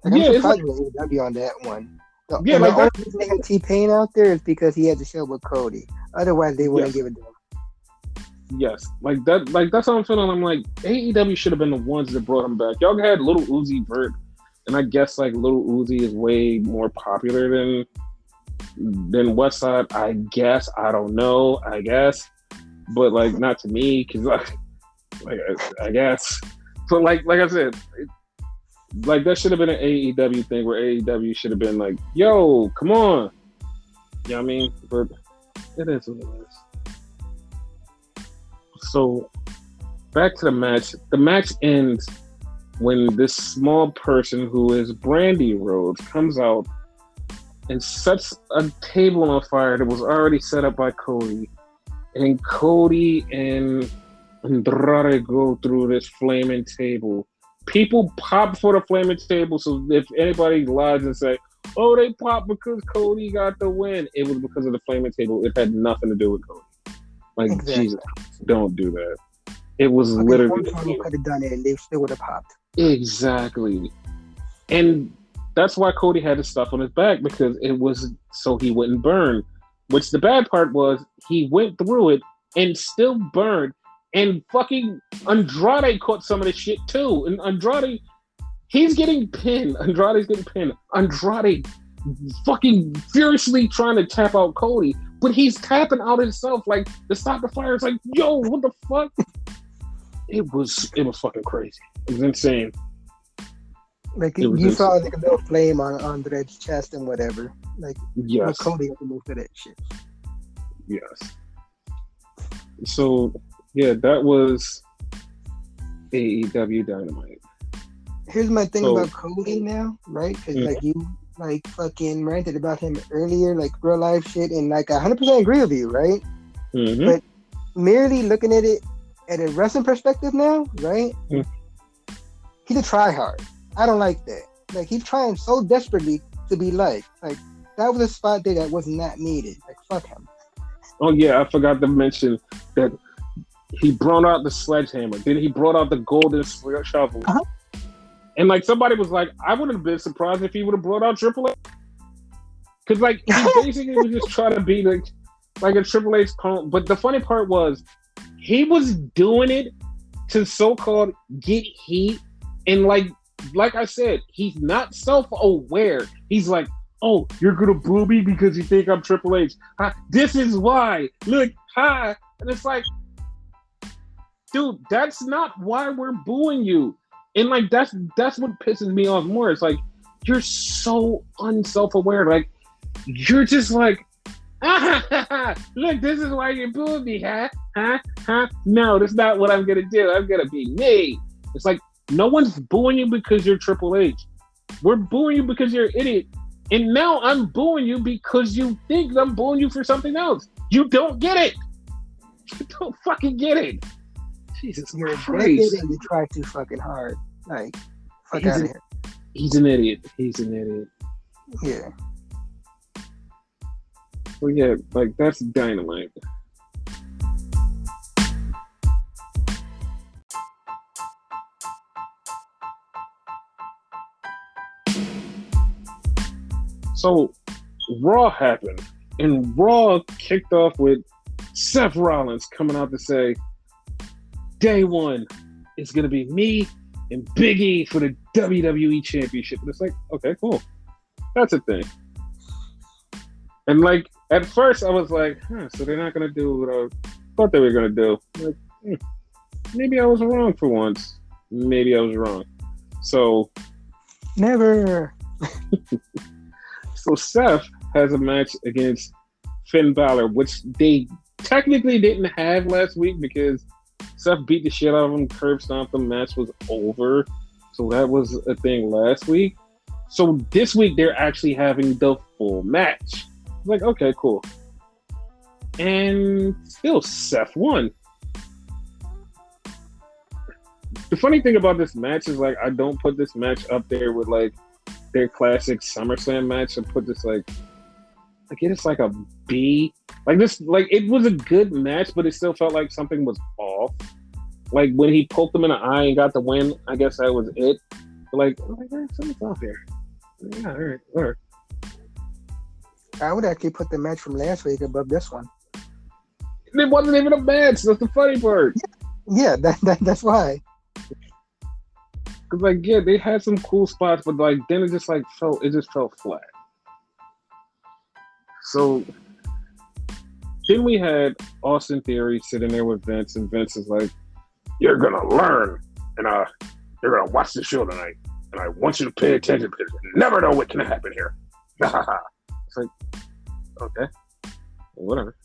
Like, I'm surprised with AEW on that one. So, yeah, like the only reason they had T-Pain out there is because he had the show with Cody. Otherwise, they wouldn't give it to him. Yes, like that. Like that's how I'm feeling. I'm like, AEW should have been the ones that brought him back. Y'all had Little Uzi Vert, and I guess like Little Uzi is way more popular than Westside. I guess I don't know. I guess, but like not to me because like I guess. So like I said, like that should have been an AEW thing where AEW should have been like, yo, come on. You know what I mean? But It is what it is. So back to the match. The match ends when this small person who is Brandy Rhodes comes out and sets a table on fire that was already set up by Cody. And Cody and Andrade go through this flaming table. People pop for the flaming table, so if anybody lies and say, oh, they popped because Cody got the win, it was because of the flaming table. It had nothing to do with Cody. Like, exactly. Jesus, don't do that. It was literally... Cody could have done it, and they still would have popped. Exactly. And that's why Cody had his stuff on his back, because it was so he wouldn't burn. Which the bad part was, he went through it and still burned. And fucking Andrade caught some of the shit too. And Andrade, he's getting pinned. Andrade's getting pinned. Andrade fucking furiously trying to tap out Cody, but he's tapping out himself like to stop the fire. It's like, yo, what the fuck? It was fucking crazy. It was insane. Like you saw like a little flame on Andrade's chest and whatever. Like yes. Cody had to move to that shit. Yes. So yeah, that was AEW Dynamite. Here's my thing about Cody now, right? Because like you like fucking ranted about him earlier, like real life shit, and like 100% agree with you, right? Mm-hmm. But merely looking at it at a wrestling perspective now, right? He's a tryhard. I don't like that. Like he's trying so desperately to be like that was a spot there that was not needed. Like fuck him. Oh yeah, I forgot to mention that he brought out the sledgehammer. Then he brought out the golden shovel. Uh-huh. And like somebody was like, I would have been surprised if he would have brought out Triple H. Because like he basically was just trying to be like a Triple H clone. But the funny part was he was doing it to so-called get heat. And like I said, he's not self-aware. He's like, oh, you're gonna boo me because you think I'm Triple H. This is why. Look, hi. And it's like, dude, that's not why we're booing you. And like that's what pisses me off more. It's like you're so unself-aware. Like you're just like, look, this is why you're booing me, huh? No, that's not what I'm gonna do. I'm gonna be me. It's like no one's booing you because you're Triple H. We're booing you because you're an idiot. And now I'm booing you because you think I'm booing you for something else. You don't get it. You don't fucking get it. Jesus Christ. And you try too fucking hard. Like, fuck out of here. He's an idiot. He's an idiot. Yeah. Well, yeah, like, that's Dynamite. So, Raw happened. And Raw kicked off with Seth Rollins coming out to say, day one, it's going to be me and Big E for the WWE Championship. And it's like, okay, cool. That's a thing. And like, at first I was like, so they're not going to do what I thought they were going to do. Like, maybe I was wrong for once. Maybe I was wrong. So. Never. So Seth has a match against Finn Balor, which they technically didn't have last week because Seth beat the shit out of him, curb stomped him, match was over. So that was a thing last week. So this week they're actually having the full match. Like, okay, cool. And still Seth won. The funny thing about this match is like I don't put this match up there with like their classic SummerSlam match. I put this like it's like a B. Like this, like it was a good match, but it still felt like something was off. Like when he poked him in the eye and got the win, I guess that was it. But like, oh my God, something's off here. Yeah, all right. I would actually put the match from last week above this one. It wasn't even a match. That's the funny part. Yeah, that's why. Cause like, yeah, they had some cool spots, but like then it just felt flat. So then we had Austin Theory sitting there with Vince, and Vince is like, "You're gonna learn, and you're gonna watch the show tonight, and I want you to pay attention because you never know what can happen here." It's like, okay, whatever.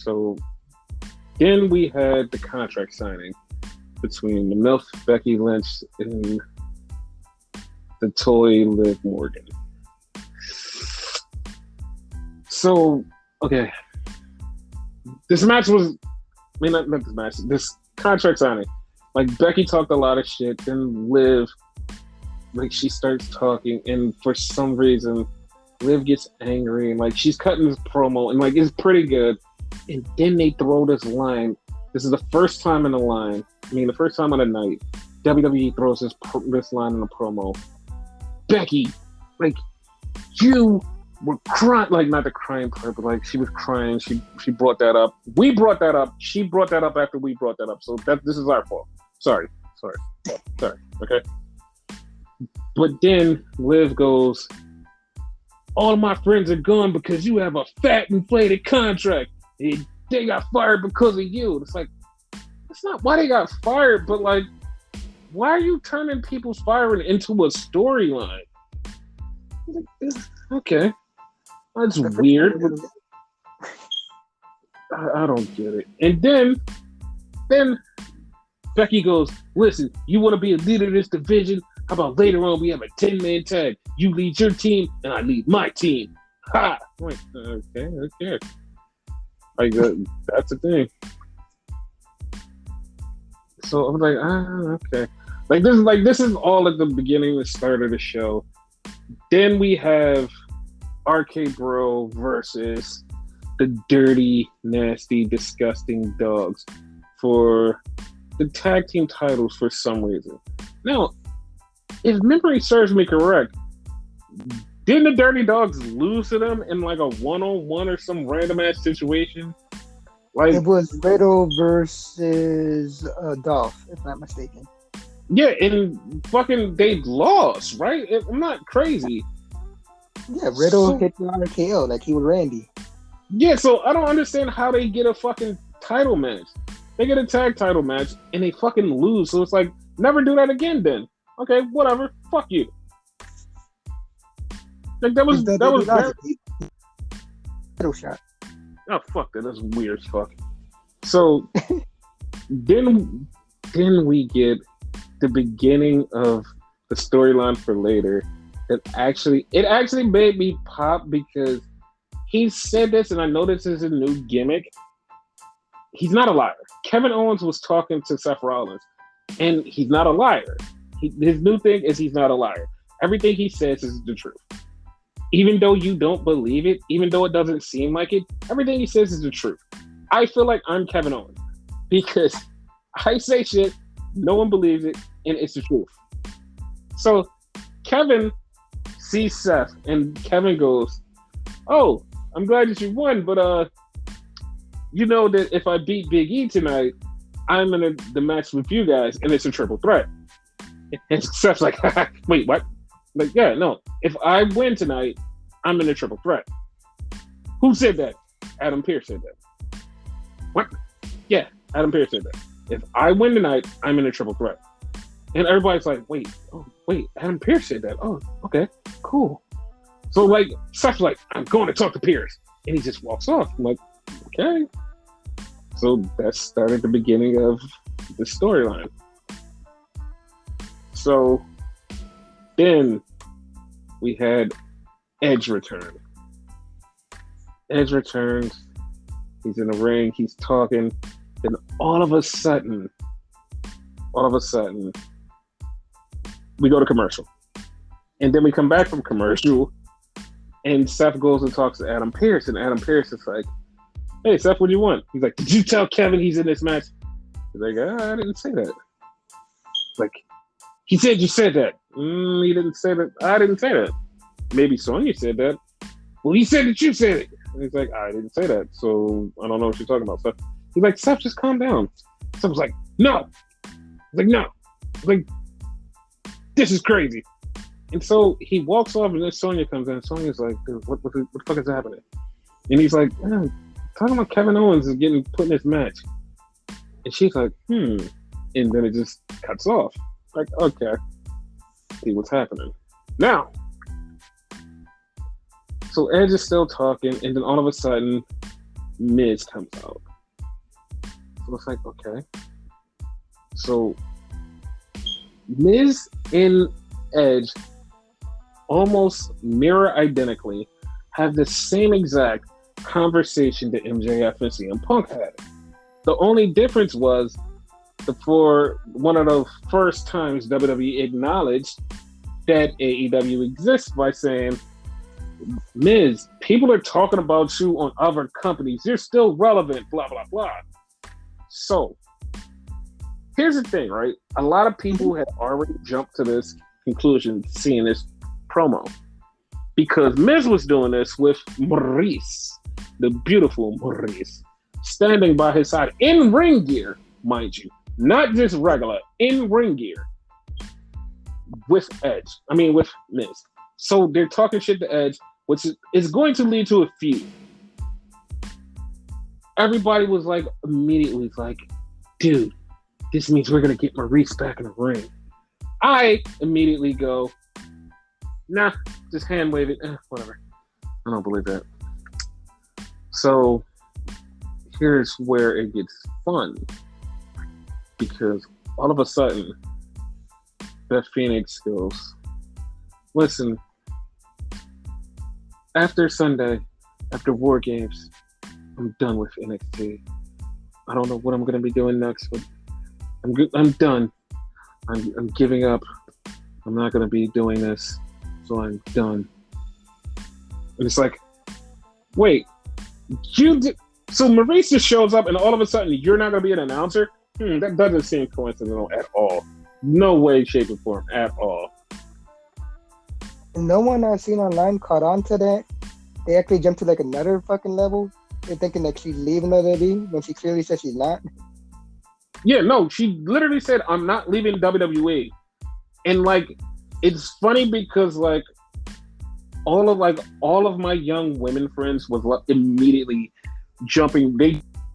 So then we had the contract signing between the MILF Becky Lynch and the toy Liv Morgan. So, okay. This match was, not this match, this contract signing. Like, Becky talked a lot of shit, then Liv, like, she starts talking, and for some reason, Liv gets angry, and, like, she's cutting this promo, and, like, it's pretty good. And then they throw this line. This is the first time in the line, the first time on the night, WWE throws this line in the promo. Becky, like, you were crying, like, not the crying part, but, like, she was crying. She brought that up. We brought that up. She brought that up after we brought that up. So this is our fault. Sorry. Okay. But then Liv goes, all of my friends are gone because you have a fat, inflated contract. And they got fired because of you. It's like, that's not why they got fired, but, like, why are you turning people's firing into a storyline? Okay. That's weird. I don't get it. And then Becky goes, listen, you want to be a leader of this division? How about later on we have a 10-man tag? You lead your team and I lead my team. Ha! I'm like, okay. Like, that's the thing. So I'm like, okay. Like this is all at the beginning, the start of the show. Then we have RK Bro versus the Dirty, Nasty, Disgusting Dogs for the tag team titles for some reason. Now, if memory serves me correct, didn't the Dirty Dogs lose to them in like a one-on-one or some random ass situation? Like, it was Riddle versus Dolph, if I'm not mistaken. Yeah, and fucking they lost, right? I'm not crazy. Yeah, Riddle hit the RKO like he was Randy. Yeah, so I don't understand how they get a fucking title match. They get a tag title match and they fucking lose. So it's like, never do that again then. Okay, whatever. Fuck you. Like that was title shot. Oh fuck that. That's weird as fuck. So then we get the beginning of the storyline for later. It actually made me pop because he said this, and I know this is a new gimmick. He's not a liar. Kevin Owens was talking to Seth Rollins, and he's not a liar. His new thing is he's not a liar. Everything he says is the truth. Even though you don't believe it, even though it doesn't seem like it, everything he says is the truth. I feel like I'm Kevin Owens because I say shit, no one believes it, and it's the truth. So Kevin sees Seth, and Kevin goes, "Oh, I'm glad that you won, but you know that if I beat Big E tonight, I'm in the match with you guys, and it's a triple threat." And Seth's like, "Wait, what?" Like, yeah, no. If I win tonight, I'm in a triple threat. Who said that? Adam Pearce said that. What? Yeah, Adam Pearce said that. If I win tonight, I'm in a triple threat. And everybody's like, wait, Adam Pearce said that. Oh, okay, cool. So, like, Seth's like, I'm going to talk to Pearce. And he just walks off. I'm like, okay. So that started the beginning of the storyline. So then we had Edge return. Edge returns. He's in the ring. He's talking. Then all of a sudden, we go to commercial. And then we come back from commercial. And Seth goes and talks to Adam Pearce. And Adam Pearce is like, "Hey, Seth, what do you want?" He's like, "Did you tell Kevin he's in this match?" He's like, "I didn't say that." Like, he said you said that. He didn't say that. I didn't say that. Maybe Sonya said that. Well, he said that you said it. And he's like, I didn't say that. So I don't know what you're talking about, Seth. He's like, Seth, just calm down. Seth was like, no. He's like, no. He's like, this is crazy. And so he walks off, and then Sonya comes in. And Sonya's like, dude, what the fuck is happening? And he's like, talking about Kevin Owens is getting put in this match. And she's like, And then it just cuts off. Like, okay. See what's happening. Now, so Edge is still talking, and then all of a sudden, Miz comes out. So it's like, okay. So Miz and Edge almost mirror identically have the same exact conversation that MJF and CM Punk had. The only difference was for one of the first times WWE acknowledged that AEW exists by saying, Miz, people are talking about you on other companies. You're still relevant, blah, blah, blah. So, here's the thing, right? A lot of people had already jumped to this conclusion seeing this promo. Because Miz was doing this with Maurice, the beautiful Maurice, standing by his side in ring gear, mind you. Not just regular, in ring gear. With Miz. So they're talking shit to Edge, which is going to lead to a feud. Everybody was like, immediately like, dude, this means we're going to get Maurice back in the ring. I immediately go, nah, just hand wave it. Whatever. I don't believe that. So here's where it gets fun. Because all of a sudden, Beth Phoenix goes, listen, after Sunday, after War Games, I'm done with NXT. I don't know what I'm going to be doing next, but I'm done. I'm giving up. I'm not going to be doing this, so I'm done. And it's like, wait, so Maurice just shows up and all of a sudden you're not going to be an announcer? That doesn't seem coincidental at all. No way, shape, or form at all. No one I've seen online caught on to that. They actually jumped to like another fucking level. They're thinking that she's leaving WWE when she clearly said she's not. Yeah, no, she literally said, I'm not leaving WWE. And like, it's funny because like all of my young women friends was like, immediately jumping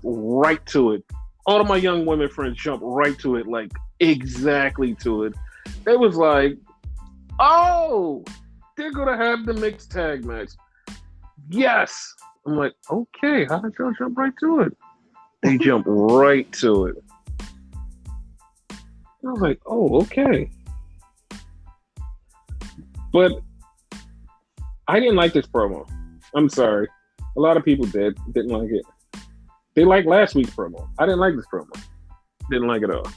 right to it. All of my young women friends jumped right to it, like exactly to it. They was like, oh, they're gonna have the mixed tag match. Yes. I'm like, okay, how did y'all jump right to it? They jumped right to it. I was like, oh, okay. But I didn't like this promo. I'm sorry. A lot of people didn't like it. They liked last week's promo. I didn't like this promo. Didn't like it at all.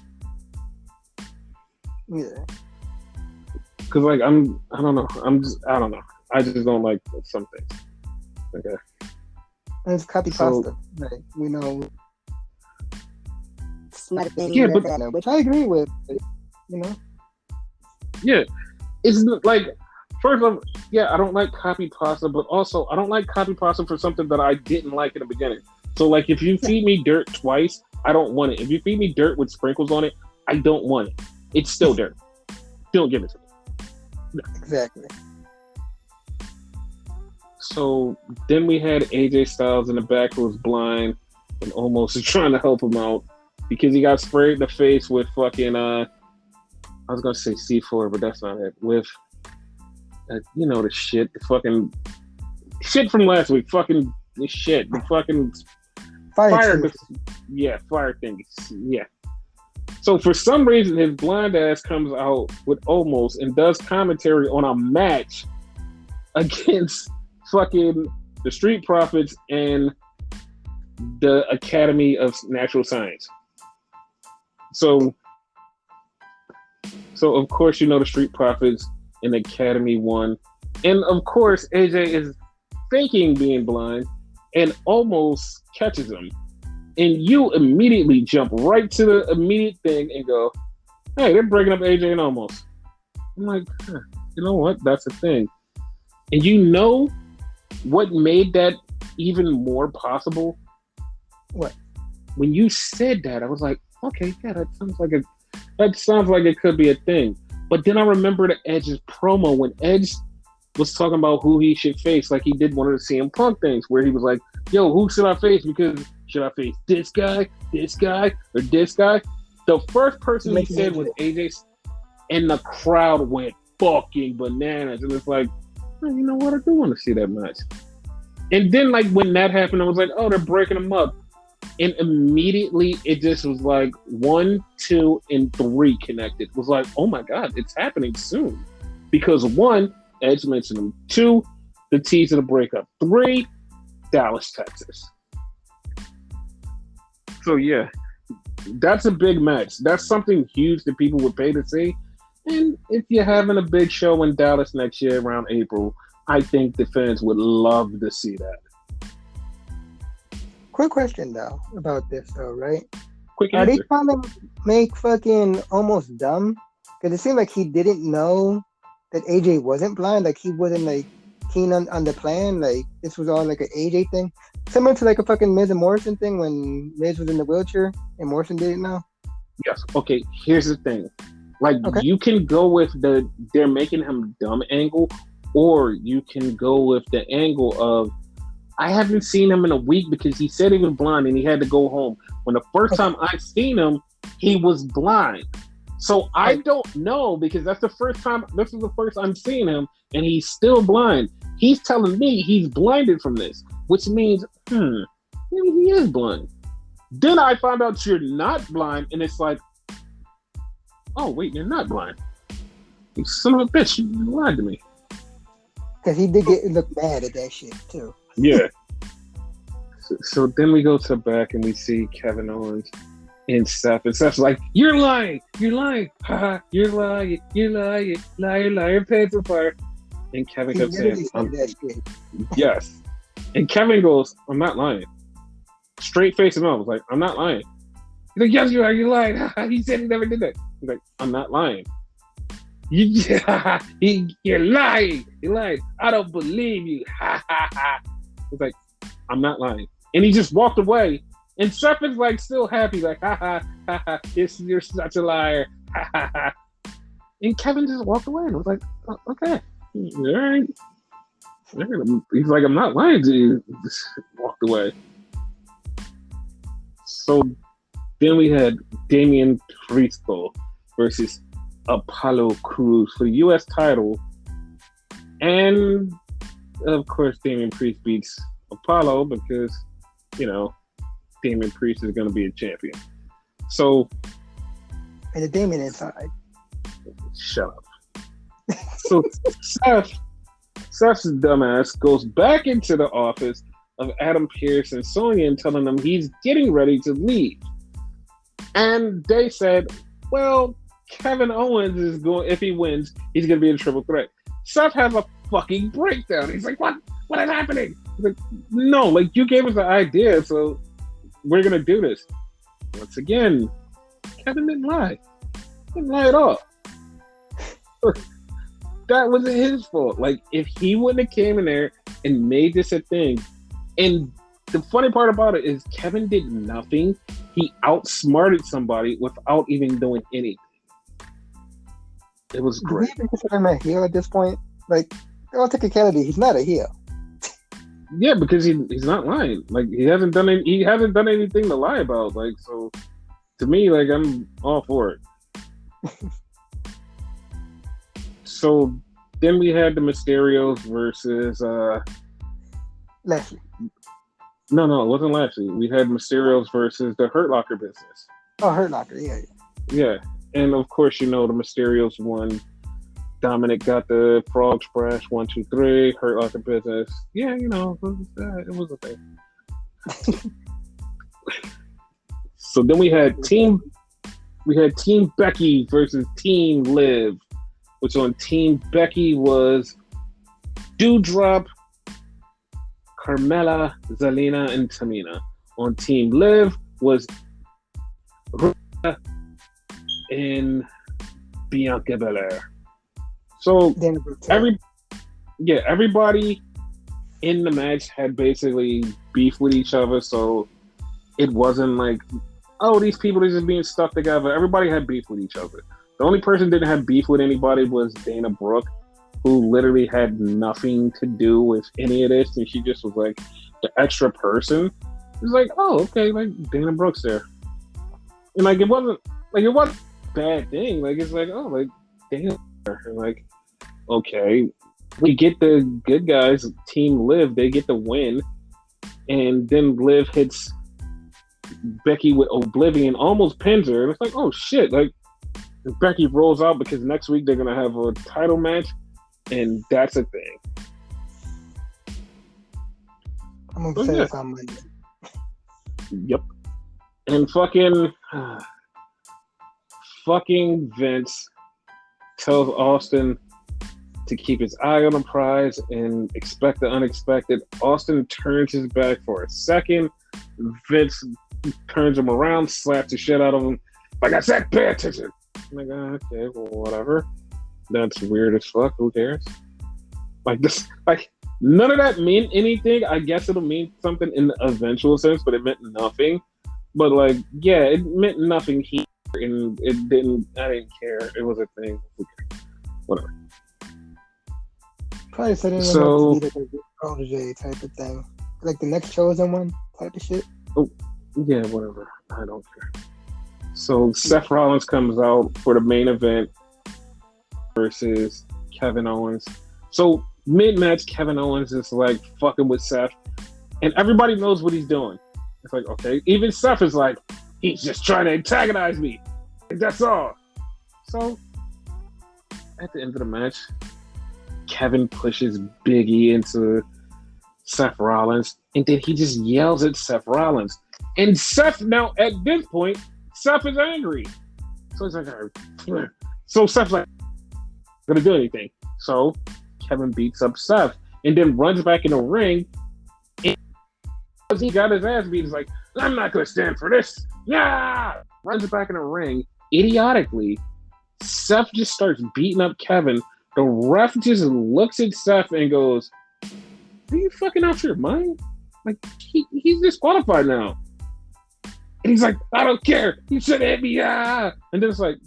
Yeah. Cause like I don't know. I just don't like some things. Okay. And it's copy pasta. Right. We know. Yeah, but which I agree with. You know. Yeah, it's like first of all, yeah, I don't like copy pasta, but also I don't like copy pasta for something that I didn't like in the beginning. So like if you feed me dirt twice, I don't want it. If you feed me dirt with sprinkles on it, I don't want it. It's still dirt. Don't give it to me. No. Exactly. So then we had AJ Styles in the back who was blind and almost trying to help him out because he got sprayed in the face with fucking I was gonna say C4, but that's not it. With you know, the fucking shit from last week. Fucking the shit. The fucking fire. Yeah, fire thing. Yeah. So for some reason, his blind ass comes out with almost and does commentary on a match against fucking the Street Profits and the Academy of Natural Science. So of course, you know, the Street Profits and the Academy won. And of course, AJ is faking being blind and almost catches him. And you immediately jump right to the immediate thing and go, hey, they're breaking up AJ and almost. I'm like, you know what? That's the thing. And you know what made that even more possible? What? When you said that, I was like, okay, yeah, that sounds like it could be a thing. But then I remember the Edge's promo when Edge was talking about who he should face, like he did one of the CM Punk things where he was like, yo, who should I face? Because should I face this guy, or this guy? The first person he said was AJ, and the crowd went fucking bananas. And it's like, oh, you know what? I do want to see that match. And then like when that happened, I was like, oh, they're breaking them up. And immediately it just was like 1, 2, and 3 connected. It was like, oh my God, it's happening soon. Because 1, Edge mentioned them. 2, the tease of the breakup. 3, Dallas, Texas. So yeah, that's a big match. That's something huge that people would pay to see. And if you're having a big show in Dallas next year around April, I think the fans would love to see that. Quick question though about this though, right? Quick Are answer. they trying to make fucking almost dumb? Because it seemed like he didn't know that AJ wasn't blind. Like he wasn't like keen on the plan. Like this was all like an AJ thing, similar to like a fucking Miz and Morrison thing when Miz was in the wheelchair and Morrison didn't know. Yes. Okay. Here's the thing. Like you can go with the they're making him dumb angle, or you can go with the angle of I haven't seen him in a week because he said he was blind and he had to go home. When the first time I seen him, he was blind. So I don't know because that's the first time. This is the first I'm seeing him, and he's still blind. He's telling me he's blinded from this, which means, maybe he is blind. Then I found out you're not blind, and it's like, oh wait, you're not blind. You son of a bitch, you lied to me. Because he did look mad at that shit too. Yeah. So then we go to the back and we see Kevin Owens and Seth. And Seth's like, you're lying. You're lying. Haha, you're lying. You're lying. Liar, pants on fire. And Kevin kept saying, yes. And Kevin goes, I'm not lying. Straight face him up. I was like, I'm not lying. He's like, yes, you are. You're lying. He said he never did that. He's like, I'm not lying. You're lying. You're lying. I don't believe you. He's like, I'm not lying. And he just walked away. And Seth is like still happy, like, you're such a liar. And Kevin just walked away. And I was like, oh, okay. All right. He's like, I'm not lying to you. Just walked away. So then we had Damian Priest versus Apollo Crews for the U.S. title. And of course, Damian Priest beats Apollo because, Damian Priest is going to be a champion. So. And the Damian inside. Shut up. So Seth's dumbass goes back into the office of Adam Pearce and Sonya and telling them he's getting ready to leave. And they said, well, Kevin Owens is going, if he wins, he's going to be in triple threat. Seth has a fucking breakdown. He's like, what is happening? He's like, no, like you gave us the idea, so we're going to do this. Once again, Kevin didn't lie. He didn't lie at all. That wasn't his fault. Like, if he wouldn't have came in there and made this a thing, and the funny part about it is Kevin did nothing. He outsmarted somebody without even doing anything. It was great. Do you even consider him a heel at this point? Like, all technicality, he's not a heel. Yeah, because he's not lying. Like, he hasn't done anything to lie about. Like, so to me, like, I'm all for it. So then we had the Mysterios versus Lashley. No, it wasn't Lashley. We had Mysterios versus the Hurt Locker business. Oh, Hurt Locker, yeah. Yeah, and of course, the Mysterios won. Dominic got the frog splash, 1, 2, 3. Hurt Locker business. Yeah, it was a thing. So then we had Team Becky versus Team Liv, which on Team Becky was Doudrop, Carmella, Zelina, and Tamina. On Team Liv was Rhea and Bianca Belair. So everybody in the match had basically beef with each other. So it wasn't like, oh, these people are just being stuck together. Everybody had beef with each other. The only person that didn't have beef with anybody was Dana Brooke, who literally had nothing to do with any of this, and she just was like the extra person. It was like, oh, okay, like Dana Brooke's there, and like it wasn't a bad thing. Like it's like, oh, like Dana, and like okay, we get the good guys, Team Liv, they get the win. And then Liv hits Becky with Oblivion, almost pins her. And it's like, oh shit. Like, Becky rolls out because next week they're going to have a title match. And that's a thing. I'm going to say this on Monday. Yep. And fucking Vince tells Austin to keep his eye on the prize and expect the unexpected. Austin turns his back for a second. Vince turns him around, slaps the shit out of him. Like I said, pay attention. I'm like, okay, well, whatever. That's weird as fuck. Who cares? Like this, like none of that meant anything. I guess it'll mean something in the eventual sense, but it meant nothing. But like, yeah, it meant nothing here, and it didn't. I didn't care. It was a thing. Whatever. Probably setting him up to be like a protege type of thing, like the next chosen one type of shit. Oh, yeah, whatever. I don't care. So Seth Rollins comes out for the main event versus Kevin Owens. So mid-match, Kevin Owens is like fucking with Seth, and everybody knows what he's doing. It's like, okay, even Seth is like, he's just trying to antagonize me. And that's all. So at the end of the match, Kevin pushes Big E into Seth Rollins, and then he just yells at Seth Rollins. And Seth, now at this point, Seth is angry. So he's like, so Seth's like, not gonna do anything. So Kevin beats up Seth and then runs back in the ring. And he got his ass beat. He's like, I'm not gonna stand for this. Yeah! Runs back in the ring. Idiotically, Seth just starts beating up Kevin. The ref just looks at Seth and goes, are you fucking out your mind? Like, he's disqualified now. And he's like, I don't care. You should hit me. Ah! And then it's like,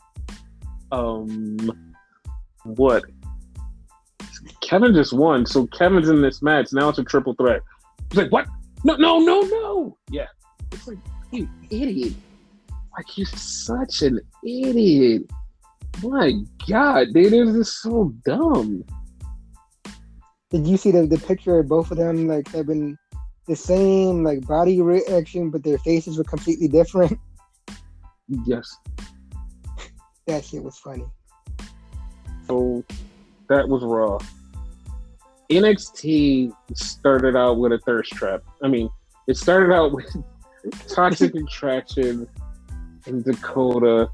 what? Kevin just won. So Kevin's in this match. Now it's a triple threat. He's like, what? No. Yeah. It's like, you idiot. Like, you're such an idiot. My God, dude, this is so dumb. Did you see the picture of both of them, like, having the same, like, body reaction, but their faces were completely different? Yes. That shit was funny. So, that was Raw. NXT started out with a thirst trap. I mean, it started out with Toxic Attraction and Dakota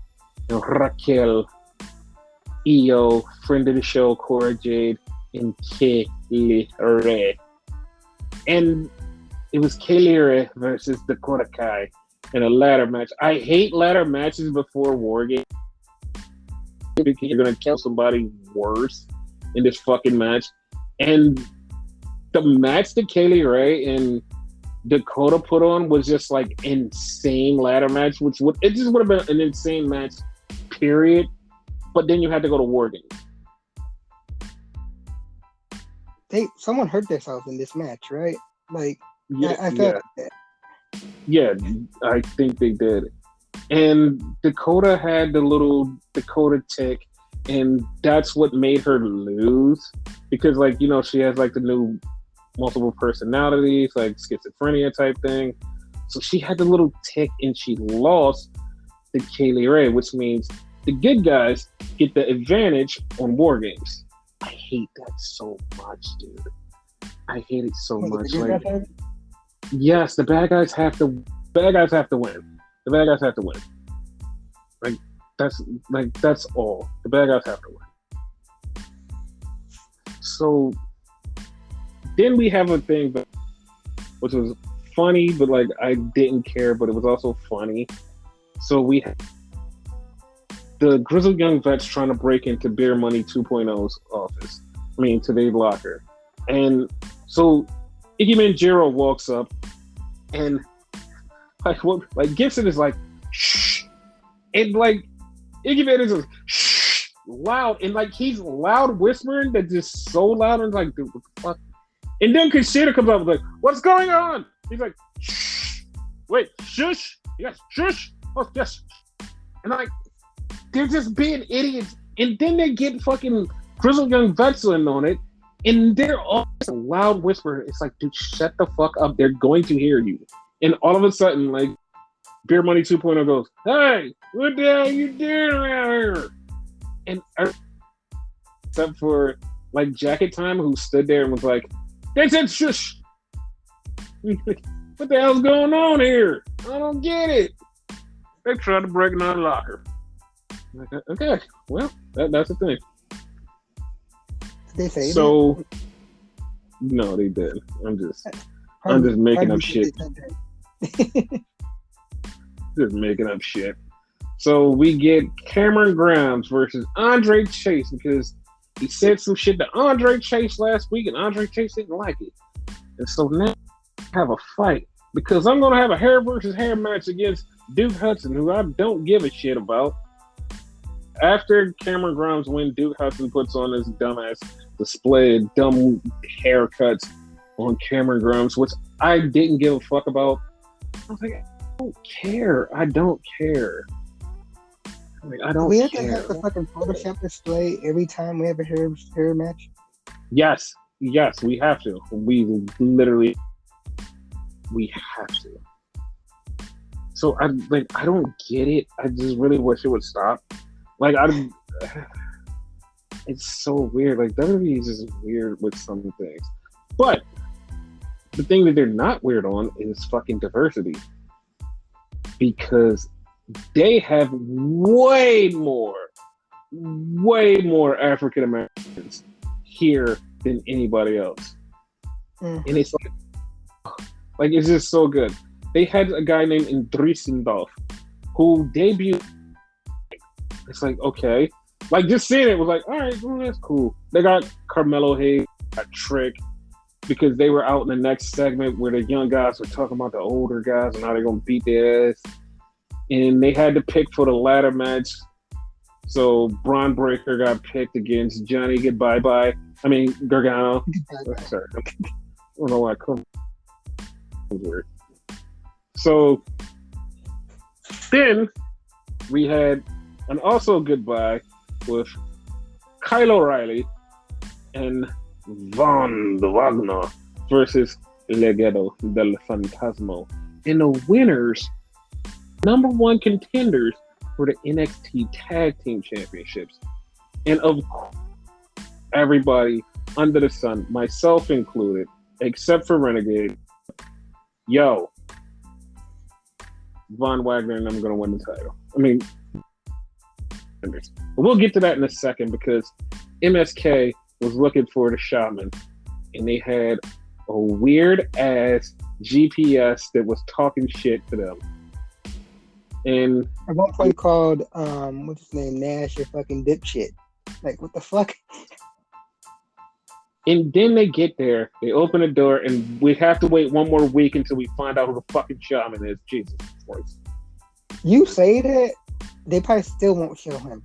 and Raquel, Io, friend of the show, Cora Jade, and Kaylee Ray. And it was Kaylee Ray versus Dakota Kai in a ladder match. I hate ladder matches before War Games because you're going to kill somebody worse in this fucking match. And the match that Kaylee Ray and Dakota put on was just like insane ladder match, it just would have been an insane match, period. But then you had to go to War Games. Someone hurt themselves in this match, right? Like, yeah, I felt like that. Yeah, I think they did. And Dakota had the little Dakota tick, and that's what made her lose. Because, like, you know, she has, like, the new multiple personalities, like schizophrenia type thing. So she had the little tick, and she lost to Kaylee Ray, which means the good guys get the advantage on War Games. I hate that so much, dude. I hate it so much. Like, yes, the bad guys have to win. The bad guys have to win. That's all. The bad guys have to win. So then we have a thing which was funny, but like I didn't care, but it was also funny. So we have the Grizzled Young Vets trying to break into Beer Money 2.0's office. I mean, to their locker. And so Iggy Manjiro walks up and like Gibson is like, shh. And like Iggy Man is like, shh, loud. And like he's loud whispering that's just so loud. And like, dude, what the fuck? And then Kushida comes up and like, what's going on? He's like, shh. Wait, shush. Yes, shush. Oh, yes. And like, they're just being idiots. And then they get fucking Grizzled Young Vets in on it. And they're always a loud whisper. It's like, dude, shut the fuck up. They're going to hear you. And all of a sudden, like, Beer Money 2.0 goes, hey, what the hell you doing around here? And except for, like, Jacket Time, who stood there and was like, they said shush. What the hell's going on here? I don't get it. They tried to break my locker. Okay, well, that's the thing. They say so. that? No, they didn't. I'm just making up shit. Just making up shit. So we get Cameron Grimes versus Andre Chase because he said some shit to Andre Chase last week, and Andre Chase didn't like it. And so now I have a fight because I'm going to have a hair versus hair match against Duke Hudson, who I don't give a shit about. After Cameron Grimes wins, Duke Hudson puts on this dumbass display of dumb haircuts on Cameron Grimes, which I didn't give a fuck about. I was like, I don't care. Like, I don't we have care. to have the fucking Photoshop display every time we have a hair match? Yes, we have to. We have to. So I don't get it. I just really wish it would stop. Like, it's so weird. Like, WWE is just weird with some things. But the thing that they're not weird on is fucking diversity. Because they have way more African Americans here than anybody else. And it's like it's just so good. They had a guy named Indrisendorf who debuted. It's like, okay. Like, just seeing it was like, all right, well, that's cool. They got Carmelo Hayes, got Trick, because they were out in the next segment where the young guys were talking about the older guys and how they're going to beat their ass. And they had to pick for the ladder match. So Braun Breaker got picked against Johnny Gargano. Sorry. I don't know why I couldn't. Weird. So then we had an also goodbye with Kyle O'Reilly and Von Wagner versus Legado del Fantasma. And the winners, number one contenders for the NXT Tag Team Championships. And of course, everybody under the sun, myself included, except for Renegade, Von Wagner and I'm going to win the title. But we'll get to that in a second because MSK was looking for the Shaman and they had a weird ass GPS that was talking shit to them. And at one point called what's his name, Nash, your fucking dipshit. Like, what the fuck? And then they get there, they open the door, and we have to wait one more week until we find out who the fucking Shaman is. Jesus Christ. You say that, they probably still won't show him.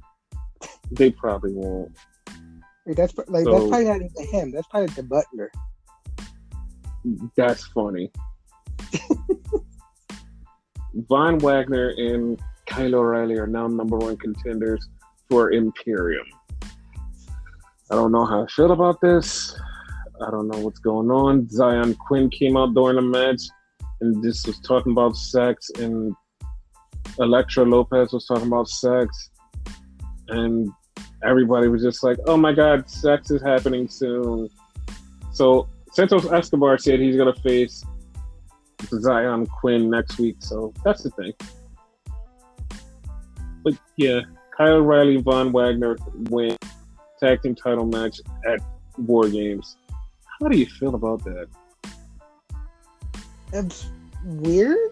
They probably won't. That's probably not even him. That's probably the butler. That's funny. Von Wagner and Kyle O'Reilly are now number one contenders for Imperium. I don't know how I feel about this. I don't know what's going on. Zion Quinn came out during the match and just was talking about sex, and Elektra Lopez was talking about sex, and everybody was just like, oh my God, sex is happening soon. So Santos Escobar said he's going to face Zion Quinn next week, so that's the thing. But yeah, Kyle O'Reilly, Von Wagner win tag team title match at War Games. How do you feel about that? That's weird,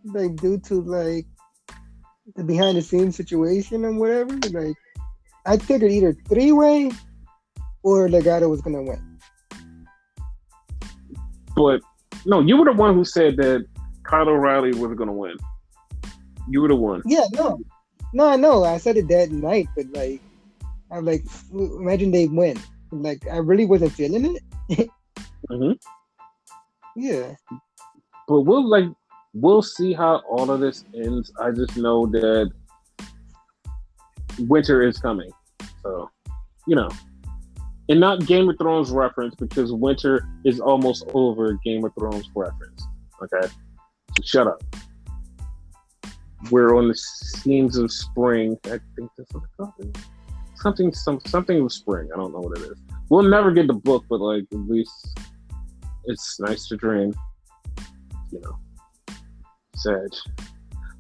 like, due to like the behind the scenes situation and whatever. Like, I figured either 3-way or Legado was gonna win. But no, you were the one who said that Kyle O'Reilly was gonna win. You were the one. Yeah, no, I know. I said it that night, but like, I'm like, imagine they win. Like, I really wasn't feeling it. Mm-hmm. Yeah. But we'll see how all of this ends. I just know that winter is coming. So, And not Game of Thrones reference because winter is almost over. Game of Thrones reference. Okay, so shut up. We're on the scenes of spring. I think that's what it's called. Something of spring. I don't know what it is. We'll never get the book, but like at least it's nice to dream. You know, Sag.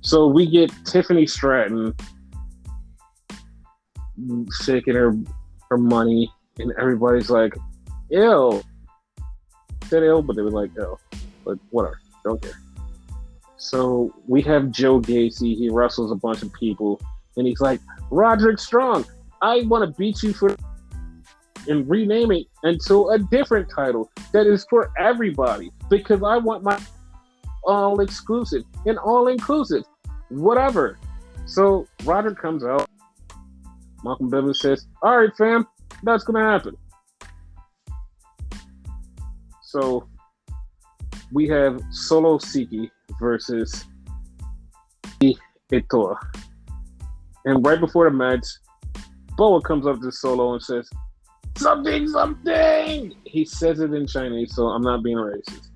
So we get Tiffany Stratton shaking her money, and everybody's like, "Ew." Said ill, but they were like, "Ew," but whatever, don't care. So we have Joe Gacy. He wrestles a bunch of people, and he's like, "Roderick Strong, I want to beat you for," and rename it until a different title that is for everybody because I want my all exclusive and all inclusive, whatever. So Roderick comes out. Malcolm Bivens says, "All right, fam, that's gonna happen." So we have Solo Siki versus Itoa. And right before the match, Boa comes up to Solo and says, "Something, something!" He says it in Chinese, so I'm not being racist.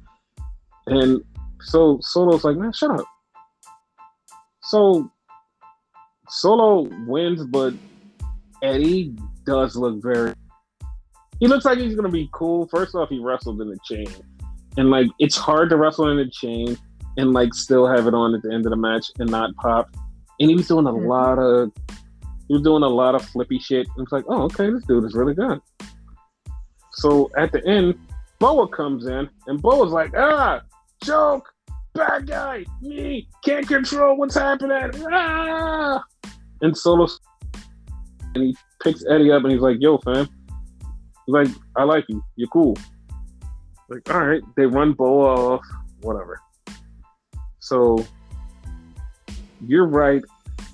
And so Solo's like, "Man, shut up." So Solo wins, but Eddie does look very... He looks like he's going to be cool. First off, he wrestled in the chain. And, like, it's hard to wrestle in the chain and, like, still have it on at the end of the match and not pop. And he was doing a lot of flippy shit. And it's like, oh, okay, this dude is really good. So at the end, Boa comes in, and Boa's like, joke, bad guy, me, can't control what's happening, And Solo, and he picks Eddie up, and he's like, "Yo, fam," he's like, "I like you, you're cool." Like, all right, they run Boa off, whatever. So you're right.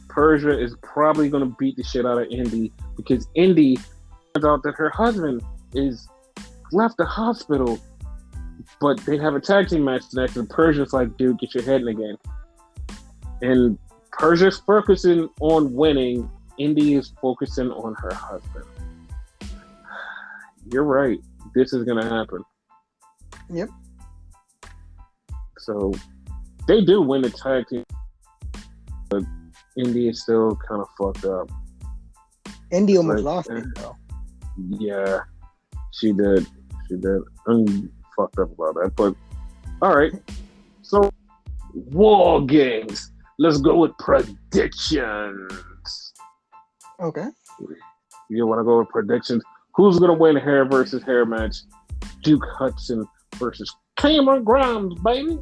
Persia is probably going to beat the shit out of Indy because Indy finds out that her husband is left the hospital, but they have a tag team match next, and Persia's like, "Dude, get your head in the game." And Persia's focusing on winning. Indy is focusing on her husband. You're right. This is going to happen. Yep. So they do win the tag team, but Indy is still kind of fucked up. Indy almost lost it, though. Yeah, she did. I'm fucked up about that. But, all right. So, War Games. Let's go with predictions. Okay. You want to go with predictions? Who's going to win hair versus hair match? Duke Hudson versus Cameron Grimes, baby.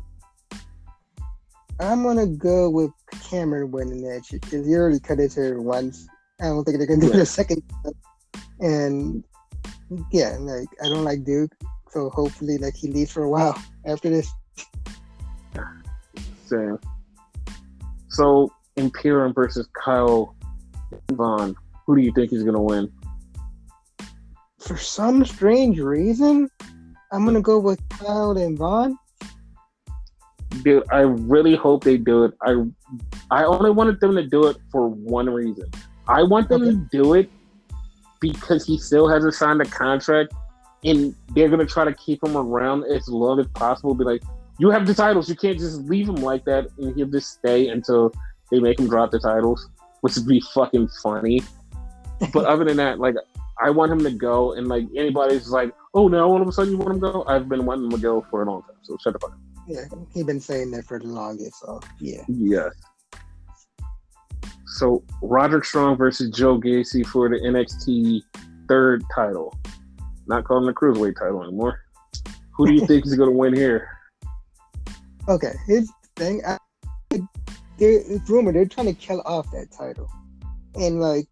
I'm going to go with Cameron winning that shit because he already cut his hair once. I don't think they're going to do it a second time. And, yeah, like, I don't like Duke. So, hopefully, like, he leaves for a while after this. Same. So, Imperium versus Kyle Vaughn. Who do you think is going to win? For some strange reason, I'm going to go with Kyle and Vaughn. Dude, I really hope they do it. I only wanted them to do it for one reason. I want them to do it because he still hasn't signed a contract, and they're going to try to keep him around as long as possible. Be like, you have the titles. You can't just leave him like that, and he'll just stay until they make him drop the titles, which would be fucking funny. But other than that, like, I want him to go, and like anybody's like, oh, now all of a sudden you want him to go? I've been wanting him to go for a long time, so shut the fuck up. Yeah, he's been saying that for the longest, so yeah. Yes. So Roderick Strong versus Joe Gacy for the NXT third title. Not calling the Cruiserweight title anymore. Who do you think is going to win here? Okay, here's the thing. It's rumored they're trying to kill off that title. And like,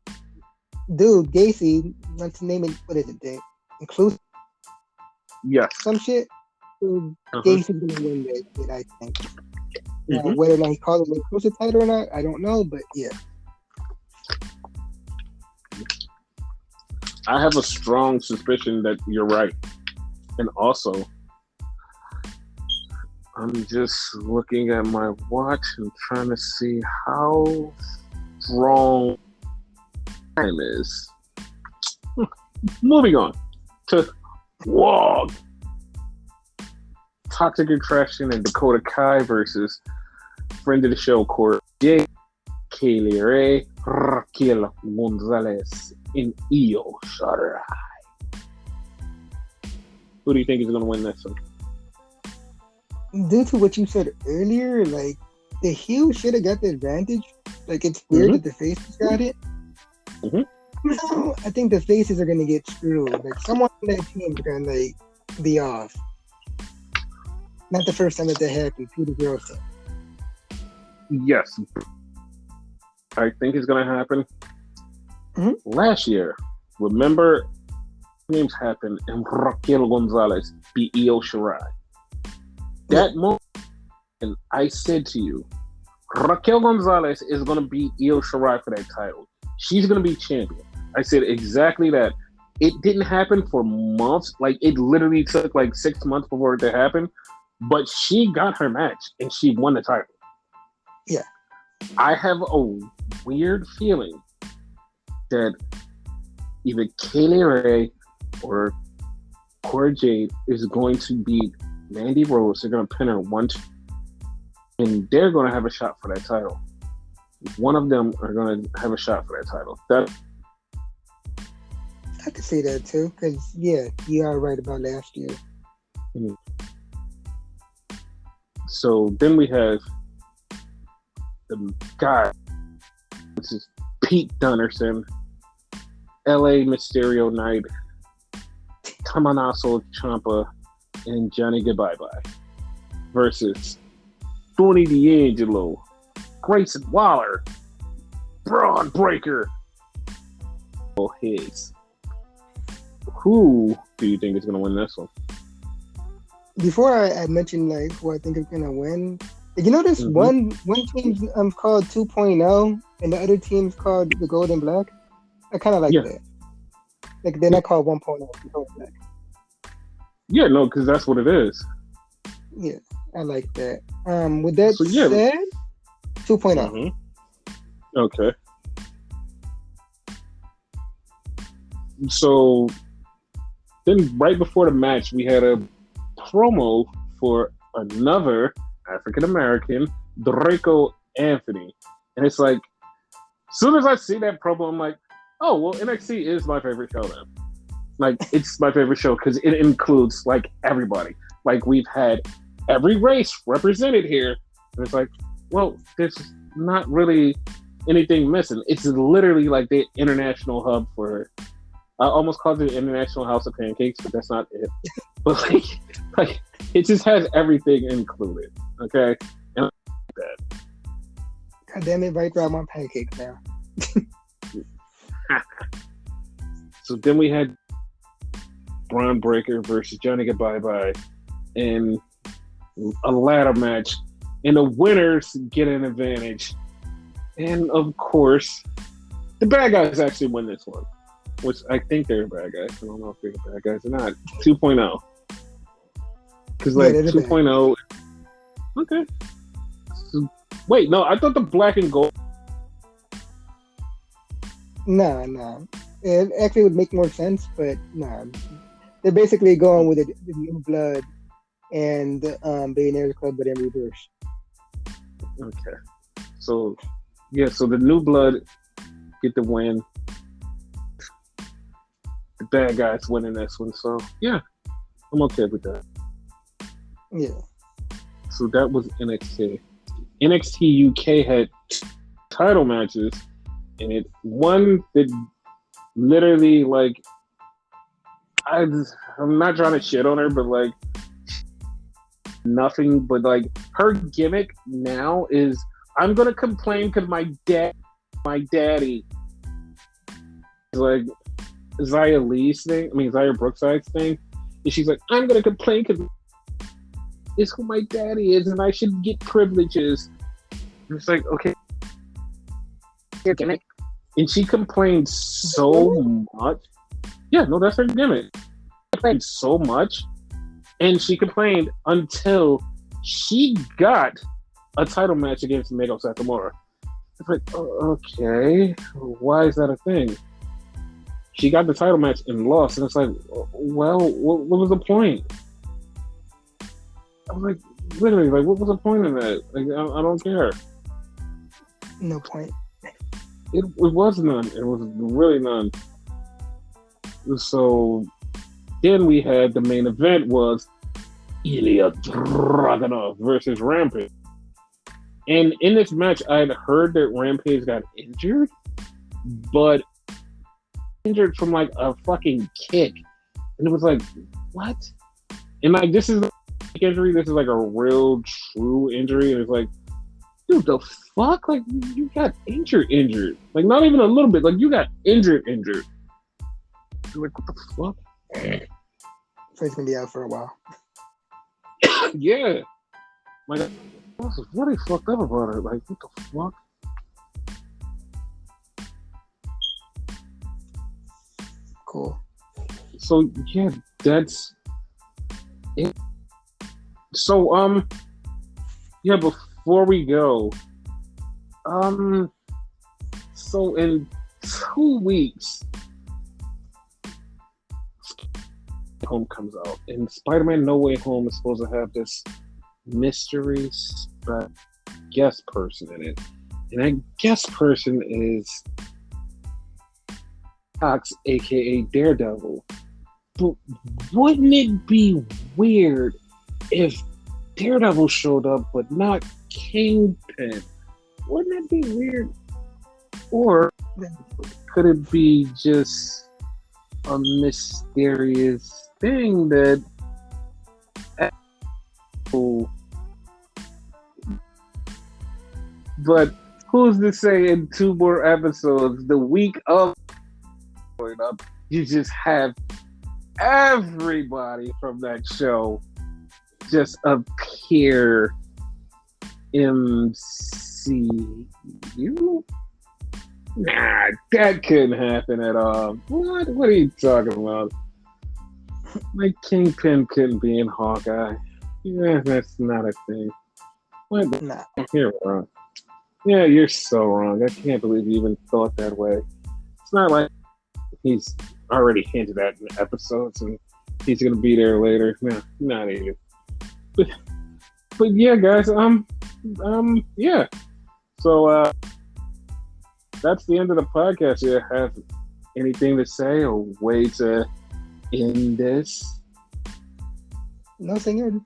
dude, Gacy, not to name it, what is it, the inclusive? Yes. Some shit. Dude, Gacy's going to win that shit, I think. Whether or not he calls it an inclusive title or not, I don't know, but yeah. I have a strong suspicion that you're right. And also, I'm just looking at my watch and trying to see how strong time is. Moving on. to whoa. Toxic Attraction and Dakota Kai versus friend of the show, Corey J, Kaylee Ray, Raquel Gonzalez, and Io Shirai. Who do you think is going to win this one? Due to what you said earlier, like the heel should have got the advantage. Like it's weird that the faces got it. No, I think the faces are going to get screwed. Like someone on that team is going to like be off. Not the first time that happened. Peter Girls team. Yes, I think it's going to happen. Last year, remember, games happened and Raquel Gonzalez beat Io Shirai. That moment, and I said to you, Raquel Gonzalez is going to beat Io Shirai for that title. She's going to be champion. I said exactly that. It didn't happen for months. Like, it literally took like 6 months before it to happen. But she got her match, and she won the title. Yeah. I have a weird feeling that either Kaylee Ray or Cora Jade is going to beat Mandy Rose. They're going to pin her 1-2, and they're going to have a shot for that title. One of them are going to have a shot for that title. I could see that too, because yeah, you are right about last year. So then we have the guy, which is Pete Dunnerson, LA Mysterio Knight, Tommaso Ciampa, and Johnny Goodbye versus Tony D'Angelo, Grayson Waller, Braun Breaker. Who do you think is going to win this one? Before I mentioned like who I think is going to win, you know this one team's called 2.0 and the other team's called the Golden Black? I kind of like that. Like they're not called 1.0, they're called Black. Yeah, no, because that's what it is. Yeah, I like that. With that said, 2.0. Okay. So then right before the match, we had a promo for another African-American, Draco Anthony. And it's like, as soon as I see that promo, I'm like, oh, well, NXT is my favorite show now. Like, it's my favorite show because it includes, like, everybody. Like, we've had every race represented here. And it's like, well, there's not really anything missing. It's literally like the international hub for, I almost called it the International House of Pancakes, but that's not it. But, like it just has everything included, okay? And I like that. God damn it, right around my pancakes now. So then we had Braun Breaker versus Johnny Goodbye in a ladder match, and the winners get an advantage. And of course, the bad guys actually win this one, which I think they're bad guys. I don't know if they're bad guys or not. 2.0. Because like 2.0. Okay. So, wait, no, I thought the black and gold. No. It actually would make more sense, but no. They're basically going with the new blood and Billionaires Club, but in reverse. Okay. So, yeah, so the new blood get the win. The bad guys winning this one. So, yeah, I'm okay with that. Yeah. So that was NXT. NXT UK had title matches, and one that literally, like, I'm not trying to shit on her, but like, nothing but like her gimmick now is I'm gonna complain because my daddy is like Zaya Brookside's thing, and she's like, I'm gonna complain because it's who my daddy is and I should get privileges. And it's like, okay, your gimmick. And she complained so much. Yeah, no, that's her gimmick. She complained so much, and she complained until she got a title match against Meiko Satomura. It's like, oh, okay, why is that a thing? she got the title match and lost, and it's like, well, what was the point? I was like, literally, like, what was the point in that? Like, I don't care. No point. It was none. It was really none. So then we had the main event was Ilya Dragunov versus Rampage. And in this match, I had heard that Rampage got injured, but injured from like a fucking kick. And it was like, what? And like, this is a injury. This is like a real, true injury. And it's like, dude, the fuck? Like, you got injured. Like, not even a little bit. Like, you got injured. You're like, what the fuck? So he's gonna be out for a while. Yeah. Like, I was really fucked up about it. Like, what the fuck? Cool. So, yeah, that's it. So, yeah, before we go, so in 2 weeks, Home comes out, and Spider-Man No Way Home is supposed to have this mystery guest person in it, and that guest person is Cox, aka Daredevil. But wouldn't it be weird if Daredevil showed up but not Kingpin? Wouldn't that be weird? Or could it be just a mysterious thing that but who's to say in 2 more episodes, the week of going up, you just have everybody from that show just appear MCU? Nah, that couldn't happen at all. What are you talking about? Like, Kingpin couldn't be in Hawkeye. Yeah, that's not a thing. What? Nah. You're wrong. Yeah, you're so wrong. I can't believe you even thought that way. It's not like he's already hinted at in the episodes and he's gonna be there later. No, not even. But yeah, guys, yeah. So that's the end of the podcast. You have anything to say or way to end this? Nothing.